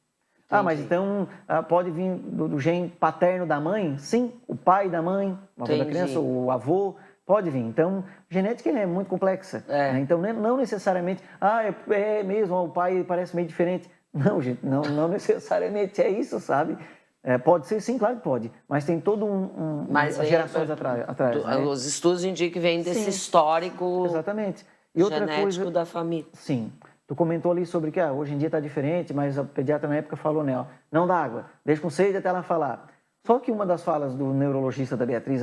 Mas então pode vir do gene paterno da mãe? Sim, o pai da mãe, o avô da criança, o avô, pode vir. Então, genética é muito complexa. Né? Então, não necessariamente, é mesmo, o pai parece meio diferente. Não, gente, não necessariamente é isso, sabe? Pode ser, sim, claro que pode, mas tem todo umas gerações atrás. Né? Os estudos indicam que vem desse histórico exatamente. E outra genético coisa, da família. Sim. Tu comentou ali sobre que hoje em dia está diferente, mas a pediatra na época falou, né, não dá água, deixa com sede até ela falar. Só que uma das falas do neurologista da Beatriz,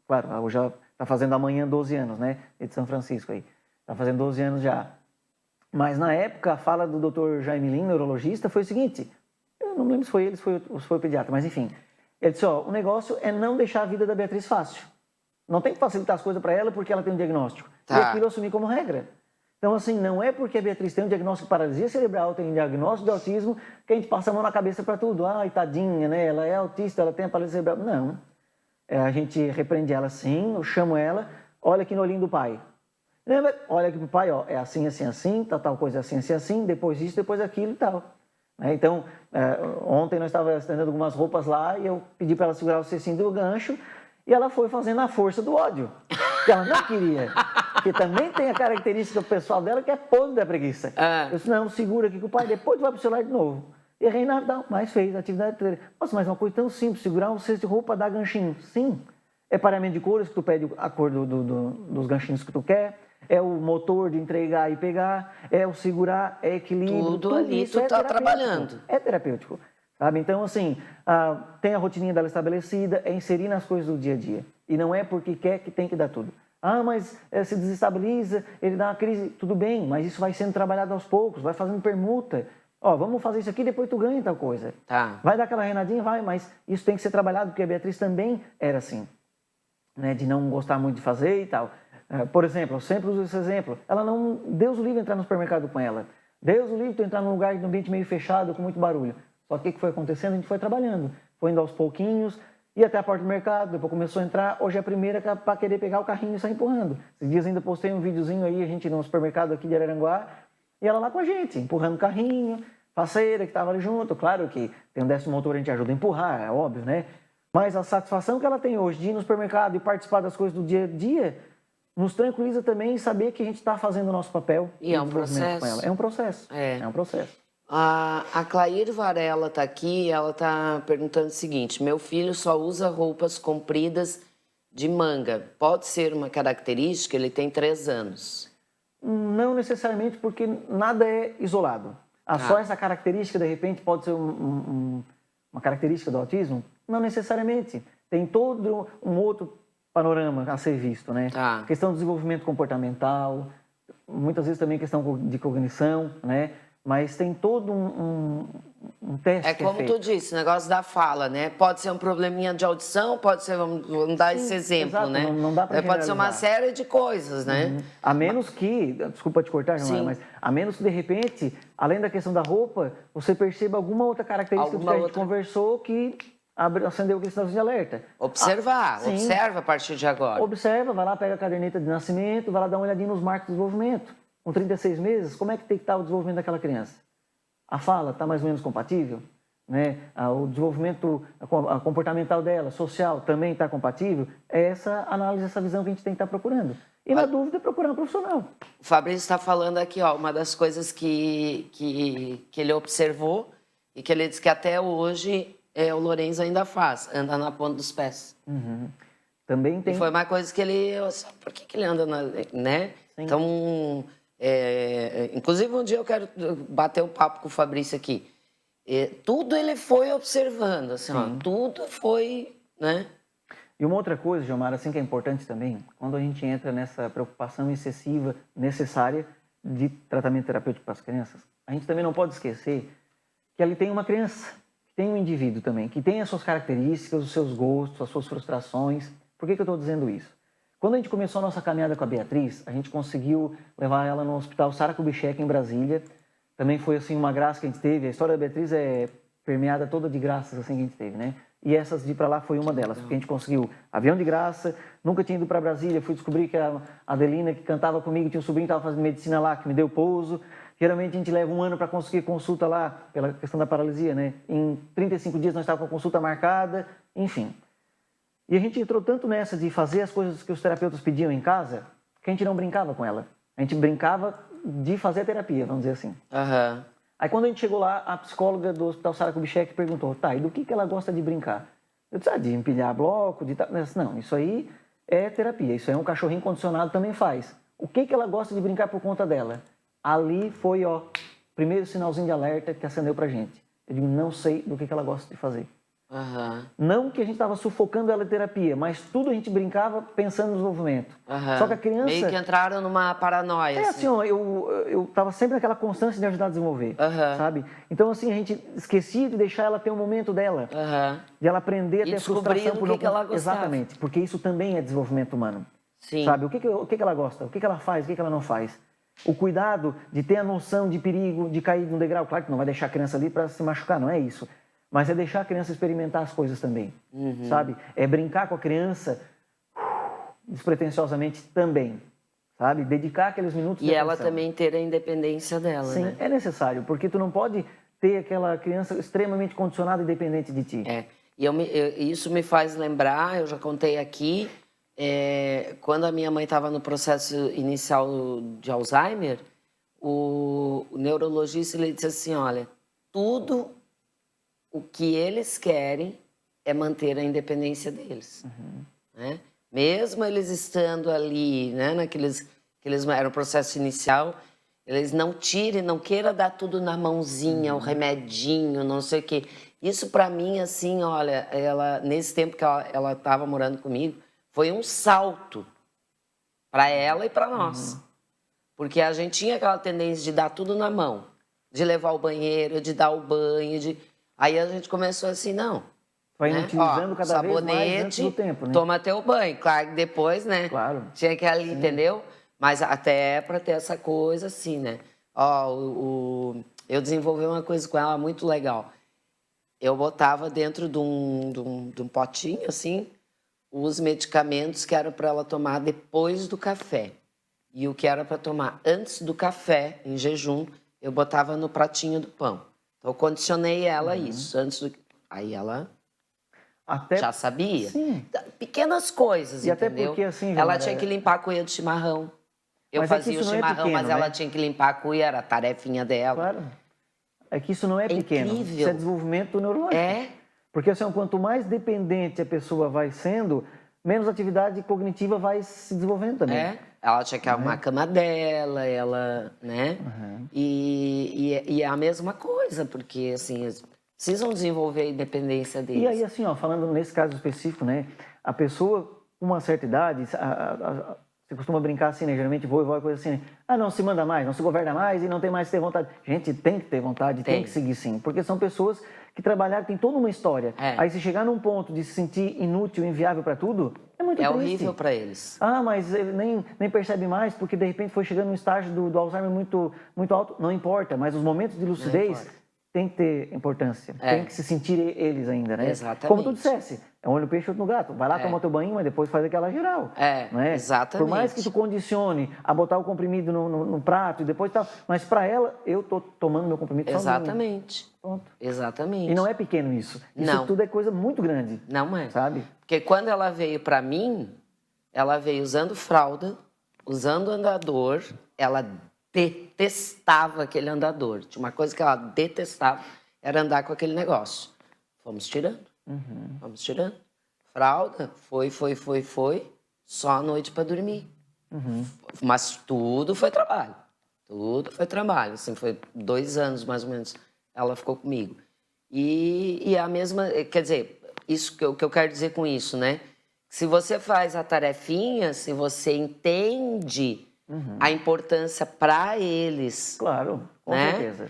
claro, hoje ela está fazendo amanhã 12 anos, né, de São Francisco aí, está fazendo 12 anos já. Mas na época a fala do Dr. Jaime Lin, neurologista, foi o seguinte, eu não me lembro se foi ele ou se foi o pediatra, mas enfim, ele disse, o negócio é não deixar a vida da Beatriz fácil. Não tem que facilitar as coisas para ela porque ela tem um diagnóstico. E aquilo eu assumi como regra. Então, assim, não é porque a Beatriz tem um diagnóstico de paralisia cerebral, tem um diagnóstico de autismo, que a gente passa a mão na cabeça para tudo. Ai, tadinha, né? Ela é autista, ela tem a paralisia cerebral. Não. A gente repreende ela sim, eu chamo ela, olha aqui no olhinho do pai. Olha aqui pro pai, é assim, assim, assim, tal coisa assim, assim, assim, depois isso, depois aquilo e tal. Então, ontem nós estávamos estendendo algumas roupas lá e eu pedi para ela segurar o cecinho do gancho e ela foi fazendo a força do ódio, que ela não queria. Porque também tem a característica pessoal dela que é podre da preguiça. Eu disse, não, segura aqui com o pai, depois vai pro celular de novo. E a Reinaldo, mas fez a atividade dele. Nossa, mas é uma coisa tão simples, segurar um cesto de roupa, dar ganchinho. Sim. É pareamento de cores que tu pede a cor dos ganchinhos que tu quer, é o motor de entregar e pegar, é o segurar, é equilíbrio. Tudo ali tu tá trabalhando. É terapêutico. Sabe? Então, assim, tem a rotininha dela estabelecida, é inserir nas coisas do dia a dia. E não é porque quer que tem que dar tudo. Mas se desestabiliza, ele dá uma crise, tudo bem, mas isso vai sendo trabalhado aos poucos, vai fazendo permuta. Vamos fazer isso aqui, depois tu ganha tal coisa. Vai dar aquela renadinha? Vai, mas isso tem que ser trabalhado, porque a Beatriz também era assim, né, de não gostar muito de fazer e tal. Por exemplo, eu sempre uso esse exemplo, Deus o livre entrar no supermercado com ela. Deus o livre tu entrar num lugar de ambiente meio fechado, com muito barulho. Só que o que foi acontecendo? A gente foi trabalhando, foi indo aos pouquinhos, ia até a porta do mercado, depois começou a entrar, hoje é a primeira para querer pegar o carrinho e sair empurrando. Esses dias ainda postei um videozinho aí, a gente no supermercado aqui de Araranguá, e ela lá com a gente, empurrando o carrinho, faceira que estava ali junto. Claro que tem um 10º motor, a gente ajuda a empurrar, é óbvio, né? Mas a satisfação que ela tem hoje de ir no supermercado e participar das coisas do dia a dia nos tranquiliza também em saber que a gente está fazendo o nosso papel. E é um processo. Com ela. É um processo. É um processo. A Clair Varela está aqui, ela está perguntando o seguinte: meu filho só usa roupas compridas de manga. Pode ser uma característica? Ele tem 3 anos. Não necessariamente, porque nada é isolado. Só essa característica, de repente, pode ser uma característica do autismo? Não necessariamente. Tem todo um outro panorama a ser visto, né? Questão do desenvolvimento comportamental, muitas vezes também questão de cognição, né? Mas tem todo um teste. É como tu disse, o negócio da fala, né? Pode ser um probleminha de audição, pode ser, vamos dar esse exemplo, exato, né? Não dá pra pode ser uma série de coisas, né? A menos que, desculpa te cortar, Jamara, mas a menos que de repente, além da questão da roupa, você perceba alguma outra característica que a gente conversou que acendeu aquele sinalzinho de alerta. Observa a partir de agora. Observa, vai lá, pega a caderneta de nascimento, vai lá dar uma olhadinha nos marcos de desenvolvimento. Com 36 meses, como é que tem que estar o desenvolvimento daquela criança? A fala está mais ou menos compatível? Né? O desenvolvimento comportamental dela, social, também está compatível? É essa análise, essa visão que a gente tem que estar procurando. E na dúvida, procurar um profissional. O Fabrício está falando aqui, ó, uma das coisas que ele observou e que ele disse que até hoje o Lourenço ainda faz, anda na ponta dos pés. Também tem... E foi uma coisa que ele... Por que ele anda né? Sim. Então... inclusive, um dia eu quero bater um papo com o Fabrício aqui. Tudo ele foi observando, assim, ó, tudo foi, né? E uma outra coisa, Gilmar, assim que é importante também, quando a gente entra nessa preocupação excessiva, necessária de tratamento terapêutico para as crianças, a gente também não pode esquecer que ali tem uma criança, que tem um indivíduo também, que tem as suas características, os seus gostos, as suas frustrações. Por que eu estou dizendo isso? Quando a gente começou a nossa caminhada com a Beatriz, a gente conseguiu levar ela no Hospital Sara Kubitschek, em Brasília. Também foi assim uma graça que a gente teve. A história da Beatriz é permeada toda de graças assim que a gente teve, né? E essas de ir para lá foi uma delas, porque a gente conseguiu avião de graça, nunca tinha ido para Brasília, fui descobrir que a Adelina, que cantava comigo, tinha um sobrinho que estava fazendo medicina lá, que me deu pouso. Geralmente a gente leva 1 ano para conseguir consulta lá, pela questão da paralisia, né? Em 35 dias nós estávamos com a consulta marcada, enfim. E a gente entrou tanto nessa de fazer as coisas que os terapeutas pediam em casa, que a gente não brincava com ela. A gente brincava de fazer a terapia, vamos dizer assim. Aí quando a gente chegou lá, a psicóloga do Hospital Sara Kubitschek perguntou, tá, e do que ela gosta de brincar? Eu disse, de empilhar bloco, de... Não, isso aí é terapia, isso aí um cachorrinho condicionado também faz. O que ela gosta de brincar por conta dela? Ali foi, ó, primeiro sinalzinho de alerta que acendeu pra gente. Eu digo, não sei do que ela gosta de fazer. Não que a gente estava sufocando ela em terapia, mas tudo a gente brincava pensando no desenvolvimento. Só que a criança... Meio que entraram numa paranoia. Assim, ó, eu estava sempre naquela constância de ajudar a desenvolver, sabe? Então, assim, a gente esquecia de deixar ela ter um momento dela. De ela aprender a ter a frustração por não... que ela gostava. Exatamente, porque isso também é desenvolvimento humano. Sim. Sabe? O que ela gosta, o que ela faz, o que ela não faz. O cuidado de ter a noção de perigo, de cair de um degrau. Claro que não vai deixar a criança ali para se machucar, não é isso. Mas é deixar a criança experimentar as coisas também, sabe? É brincar com a criança despretensiosamente também, sabe? Dedicar aqueles minutos de atenção. Ela também ter a independência dela, Sim, né? É necessário, porque tu não pode ter aquela criança extremamente condicionada e dependente de ti. E isso me faz lembrar, eu já contei aqui, quando a minha mãe estava no processo inicial de Alzheimer, o neurologista ele disse assim, olha, tudo... O que eles querem é manter a independência deles. Né? Mesmo eles estando ali, né, era o processo inicial, eles não tirem, não queiram dar tudo na mãozinha, o remedinho, não sei o quê. Isso para mim, assim, olha, nesse tempo que ela estava morando comigo, foi um salto para ela e para nós. Porque a gente tinha aquela tendência de dar tudo na mão, de levar ao banheiro, de dar o banho, Aí a gente começou assim, não. Vai inutilizando cada vez mais antes do tempo, né? Toma teu banho. Claro que depois, né? Claro. Tinha que ali, entendeu? Mas até para ter essa coisa assim, né? Eu desenvolvi uma coisa com ela muito legal. Eu botava dentro de um potinho, assim, os medicamentos que eram para ela tomar depois do café. E o que era para tomar antes do café, em jejum, eu botava no pratinho do pão. Então, eu condicionei ela a isso. Antes do... Aí ela Até... já sabia. Sim. Pequenas coisas, E até entendeu? porque, assim, ela Gilmara, tinha que limpar a cuia do chimarrão. Eu Mas é que fazia o isso não é chimarrão, pequeno, mas ela né? tinha que limpar a cuia, era a tarefinha dela. Claro. É que isso não é pequeno. incrível. Isso é desenvolvimento neurológico. É. Porque assim, quanto mais dependente a pessoa vai sendo, menos atividade cognitiva vai se desenvolvendo também. É. Ela tinha que arrumar a cama dela, ela, né? E é a mesma coisa, porque assim, eles precisam desenvolver a independência deles. E aí, assim, ó, falando nesse caso específico, né? A pessoa com uma certa idade, você costuma brincar assim, né? Geralmente vou coisa assim, ah, não se manda mais, não se governa mais e não tem mais que ter vontade. Gente, tem que ter vontade, tem que seguir sim, porque são pessoas que trabalharam, tem toda uma história. É. Aí se chegar num ponto de se sentir inútil, inviável para tudo, é muito triste. horrível para eles. Ah, mas ele nem percebe mais porque de repente foi chegando num estágio do Alzheimer muito alto. Não importa, mas os momentos de lucidez tem que ter importância. Tem que se sentir eles ainda, né? Exatamente. Como tu dissesse, é um olho no peixe, outro no gato. Vai lá, toma teu banho, mas depois faz aquela geral. Não é? Exatamente. Por mais que tu condicione a botar o comprimido no prato e depois tal, mas para ela, eu tô tomando meu comprimido sozinho. Exatamente. Pronto. Exatamente. E não é pequeno isso. Isso Não. tudo é coisa muito grande. Não é. Sabe? Porque quando ela veio para mim, ela veio usando fralda, usando andador, ela detestava aquele andador. Tinha uma coisa que ela detestava, era andar com aquele negócio. Fomos tirando. Vamos tirando. Fralda, foi. Só à noite para dormir. Mas tudo foi trabalho. Tudo foi trabalho. Assim, foi 2 anos, mais ou menos, ela ficou comigo. E a mesma... Quer dizer, isso o que eu quero dizer com isso, né? Se você faz a tarefinha, se você entende a importância para eles... Claro, com certeza.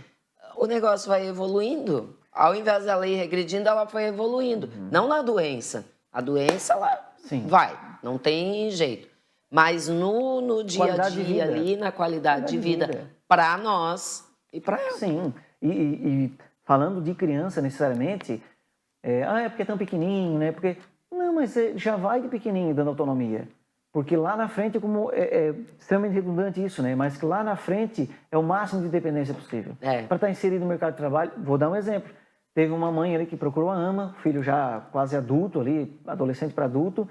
O negócio vai evoluindo. Ao invés dela ir regredindo, ela foi evoluindo. Não na doença. A doença, ela vai, não tem jeito. Mas no dia a dia ali, na qualidade de vida, para nós e para ela. Sim, e falando de criança necessariamente, é porque é tão pequenininho, né? Porque, não, mas já vai de pequenininho dando autonomia. Porque lá na frente, como é extremamente redundante isso, né? Mas que lá na frente é o máximo de dependência possível. Para estar inserido no mercado de trabalho, vou dar um exemplo. Teve uma mãe ali que procurou a AMA, filho já quase adulto ali, adolescente para adulto,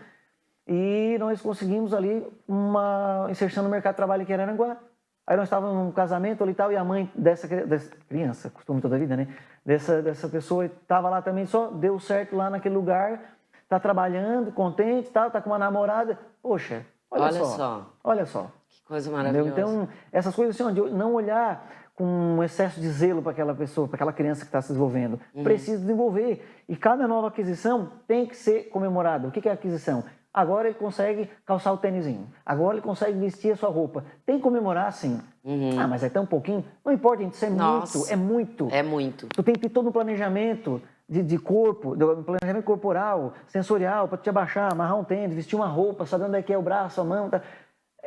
e nós conseguimos ali uma inserção no mercado de trabalho aqui em Araranguá. Aí nós estávamos num casamento ali e tal, e a mãe dessa criança, costume toda a vida, né? Dessa pessoa estava lá também, só deu certo lá naquele lugar, está trabalhando, contente e tal, está com uma namorada. Poxa, olha só. Olha só. Que coisa maravilhosa. Então, essas coisas assim, de não olhar com um excesso de zelo para aquela pessoa, para aquela criança que está se desenvolvendo. Precisa desenvolver. E cada nova aquisição tem que ser comemorada. O que é aquisição? Agora ele consegue calçar o tênisinho. Agora ele consegue vestir a sua roupa. Tem que comemorar, sim. Ah, mas é tão pouquinho? Não importa, gente, isso é muito. É muito. É muito. Tu tem que ter todo um planejamento de corpo, um planejamento corporal, sensorial, para te abaixar, amarrar um tênis, vestir uma roupa, saber onde é que é o braço, a mão. Tá.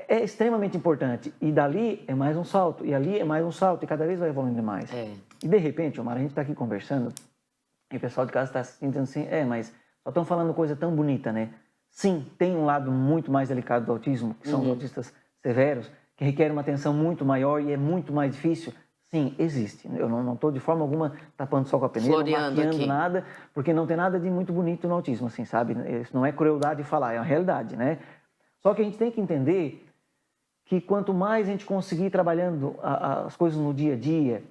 É extremamente importante. E dali é mais um salto. E ali é mais um salto. E cada vez vai evoluindo mais. E de repente, Omar, a gente está aqui conversando e o pessoal de casa está se sentindo assim, mas só estão falando coisa tão bonita, né? Sim, tem um lado muito mais delicado do autismo, que são os autistas severos, que requerem uma atenção muito maior e é muito mais difícil. Sim, existe. Eu não estou de forma alguma tapando só com a peneira, maquiando nada, porque não tem nada de muito bonito no autismo, assim, sabe? Isso não é crueldade falar, é uma realidade, né? Só que a gente tem que entender que quanto mais a gente conseguir trabalhando as coisas no dia a dia,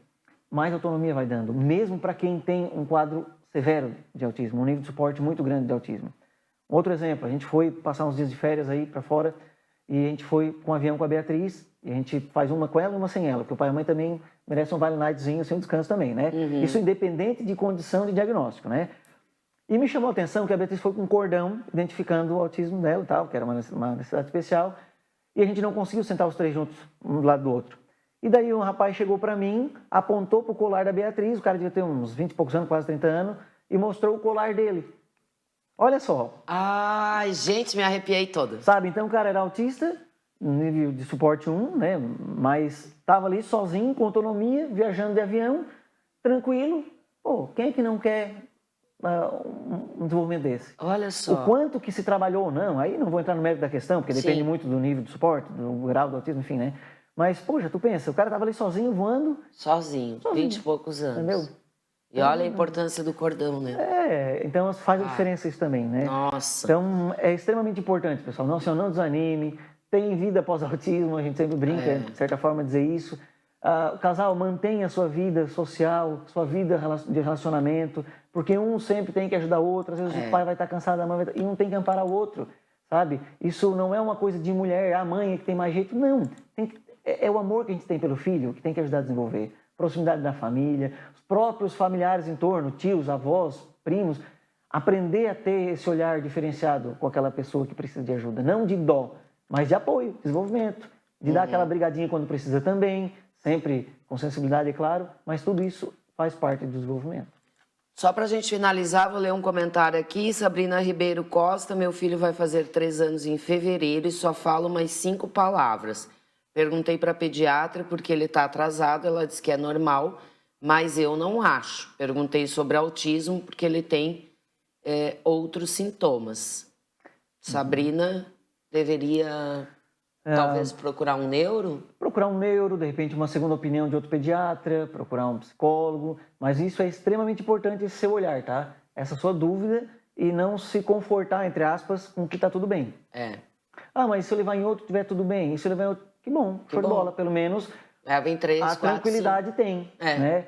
mais autonomia vai dando, mesmo para quem tem um quadro severo de autismo, um nível de suporte muito grande de autismo. Outro exemplo, a gente foi passar uns dias de férias aí para fora e a gente foi com um avião com a Beatriz e a gente faz uma com ela e uma sem ela, porque o pai e a mãe também merecem um vale nightzinho sem descanso também, né? Isso independente de condição de diagnóstico, né? E me chamou a atenção que a Beatriz foi com um cordão identificando o autismo dela e tal, que era uma necessidade especial, e a gente não conseguiu sentar os 3 juntos, um do lado do outro. E daí um rapaz chegou para mim, apontou para o colar da Beatriz, o cara devia ter uns 20 e poucos anos, quase 30 anos, e mostrou o colar dele. Olha só. Ai, gente, me arrepiei toda. Sabe, então o cara era autista, nível de suporte 1, né? Mas estava ali sozinho, com autonomia, viajando de avião, tranquilo. Pô, quem é que não quer um desenvolvimento desse? Olha só. O quanto que se trabalhou ou não, aí não vou entrar no mérito da questão, porque depende muito do nível de suporte, do grau do autismo, enfim, né? Mas, poxa, tu pensa, o cara estava ali sozinho, voando. Sozinho, 20 e poucos anos. Entendeu? E olha a importância do cordão, né? Então faz a diferença isso também, né? Nossa. Então é extremamente importante, pessoal. Não, senhor, não desanime. Tem vida após autismo, a gente sempre brinca, de certa forma, dizer isso. O casal mantenha a sua vida social, sua vida de relacionamento, porque um sempre tem que ajudar o outro. Às vezes o pai vai estar cansado, a mãe vai e um tem que amparar o outro, sabe? Isso não é uma coisa de mulher, a mãe é que tem mais jeito, não. É o amor que a gente tem pelo filho que tem que ajudar a desenvolver. Proximidade da família, os próprios familiares em torno, tios, avós, primos, aprender a ter esse olhar diferenciado com aquela pessoa que precisa de ajuda, não de dó, mas de apoio, desenvolvimento, de dar aquela brigadinha quando precisa também, sempre com sensibilidade, é claro, mas tudo isso faz parte do desenvolvimento. Só para a gente finalizar, vou ler um comentário aqui. Sabrina Ribeiro Costa, meu filho vai fazer 3 anos em fevereiro e só fala umas 5 palavras. Perguntei para a pediatra porque ele está atrasado, ela disse que é normal, mas eu não acho. Perguntei sobre autismo porque ele tem outros sintomas. Sabrina deveria talvez procurar um neuro? Procurar um neuro, de repente uma segunda opinião de outro pediatra, procurar um psicólogo, mas isso é extremamente importante, esse seu olhar, tá? Essa sua dúvida e não se confortar, entre aspas, com que está tudo bem. Mas se eu levar em outro, tiver tudo bem, e se eu levar em outro, que bom, show de bola, pelo menos leva em 3, a 4, tranquilidade 5. tem, né?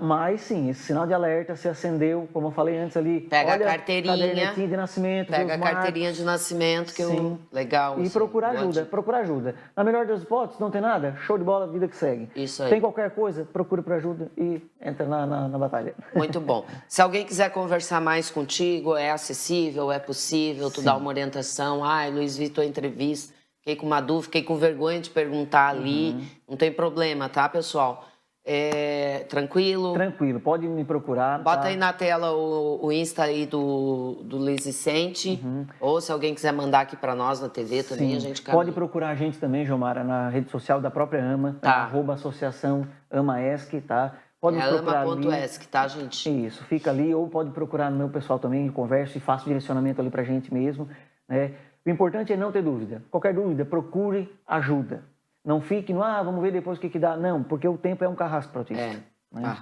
Mas sim, esse sinal de alerta se acendeu, como eu falei antes ali. Pega a carteirinha, cadernetinho de nascimento, pega a carteirinha de nascimento, que legal. E assim, procurar ajuda. Na melhor das hipóteses, não tem nada, show de bola, vida que segue. Isso aí. Tem qualquer coisa, procure por ajuda e entra na batalha. Muito bom. Se alguém quiser conversar mais contigo, é acessível, é possível, tu dá uma orientação. Luiz Vitor, entrevista, fiquei com uma dúvida, fiquei com vergonha de perguntar ali. Não tem problema, tá, pessoal? Tranquilo? Tranquilo, pode me procurar. Bota aí na tela o Insta aí do Luiz Vicente. Ou se alguém quiser mandar aqui para nós na TV também, a gente pode procurar a gente também, Gilmara, na rede social da própria AMA, @associação AMAESC, tá? Pode procurar ama.esc, tá, gente? Isso, fica ali, ou pode procurar no meu pessoal também, eu converso e faço direcionamento ali pra gente mesmo, né? O importante é não ter dúvida. Qualquer dúvida, procure ajuda. Não fique no, vamos ver depois o que dá. Não, porque o tempo é um carrasco para autista. Né?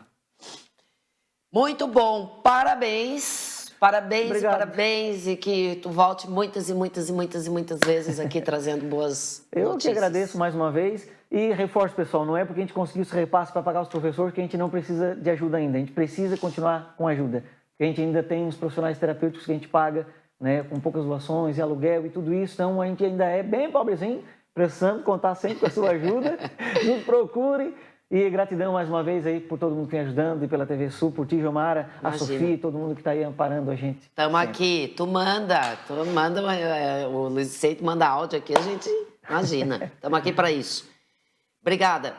Muito bom, parabéns. Parabéns, obrigado. Parabéns. E que tu volte muitas e muitas e muitas e muitas vezes aqui trazendo boas Eu notícias. que agradeço mais uma vez e reforço, pessoal, não é porque a gente conseguiu esse repasse para pagar os professores que a gente não precisa de ajuda ainda. A gente precisa continuar com ajuda. Porque a gente ainda tem uns profissionais terapêuticos que a gente paga, né, com poucas doações e aluguel e tudo isso. Então, a gente ainda é bem pobrezinho. Precisamos contar sempre com a sua ajuda. Nos procure. E gratidão mais uma vez aí por todo mundo que vem ajudando e pela TV Sul, por ti, Gilmara, a Sofia, todo mundo que está aí amparando a gente. Estamos aqui. Tu manda, o Luiz Vicente manda áudio aqui, a gente imagina. Estamos aqui para isso. Obrigada.